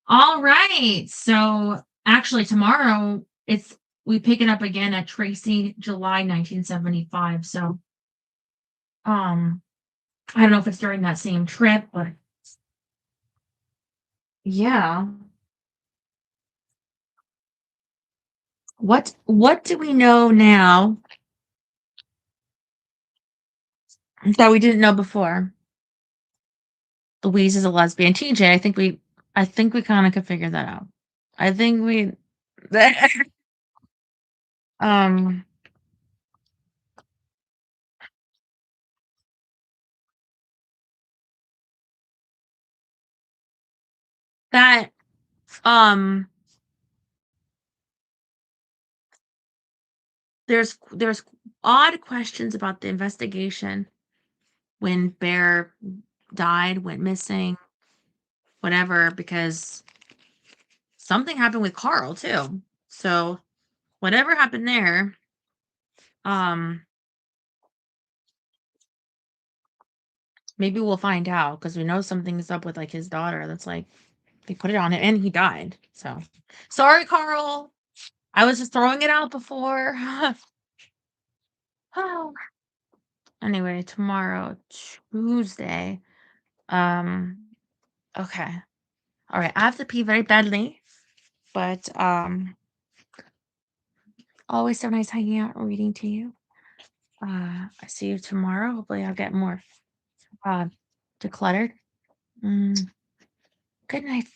All right. So actually tomorrow we pick it up again at Tracy, July 1975. So I don't know if it's during that same trip, but yeah. What do we know now that we didn't know before? Louise is a lesbian. TJ, I think we kind of could figure that out. I think we um that um there's odd questions about the investigation when Bear died, went missing, whatever, because something happened with Carl too. So whatever happened there, um, maybe we'll find out because we know something's up with like his daughter. That's like they put it on him and he died. So sorry, Carl. I was just throwing it out before. Oh. Anyway, tomorrow, Tuesday. Um, okay. All right. I have to pee very badly, but always so nice hanging out and reading to you. I see you tomorrow. Hopefully I'll get more decluttered. Good night.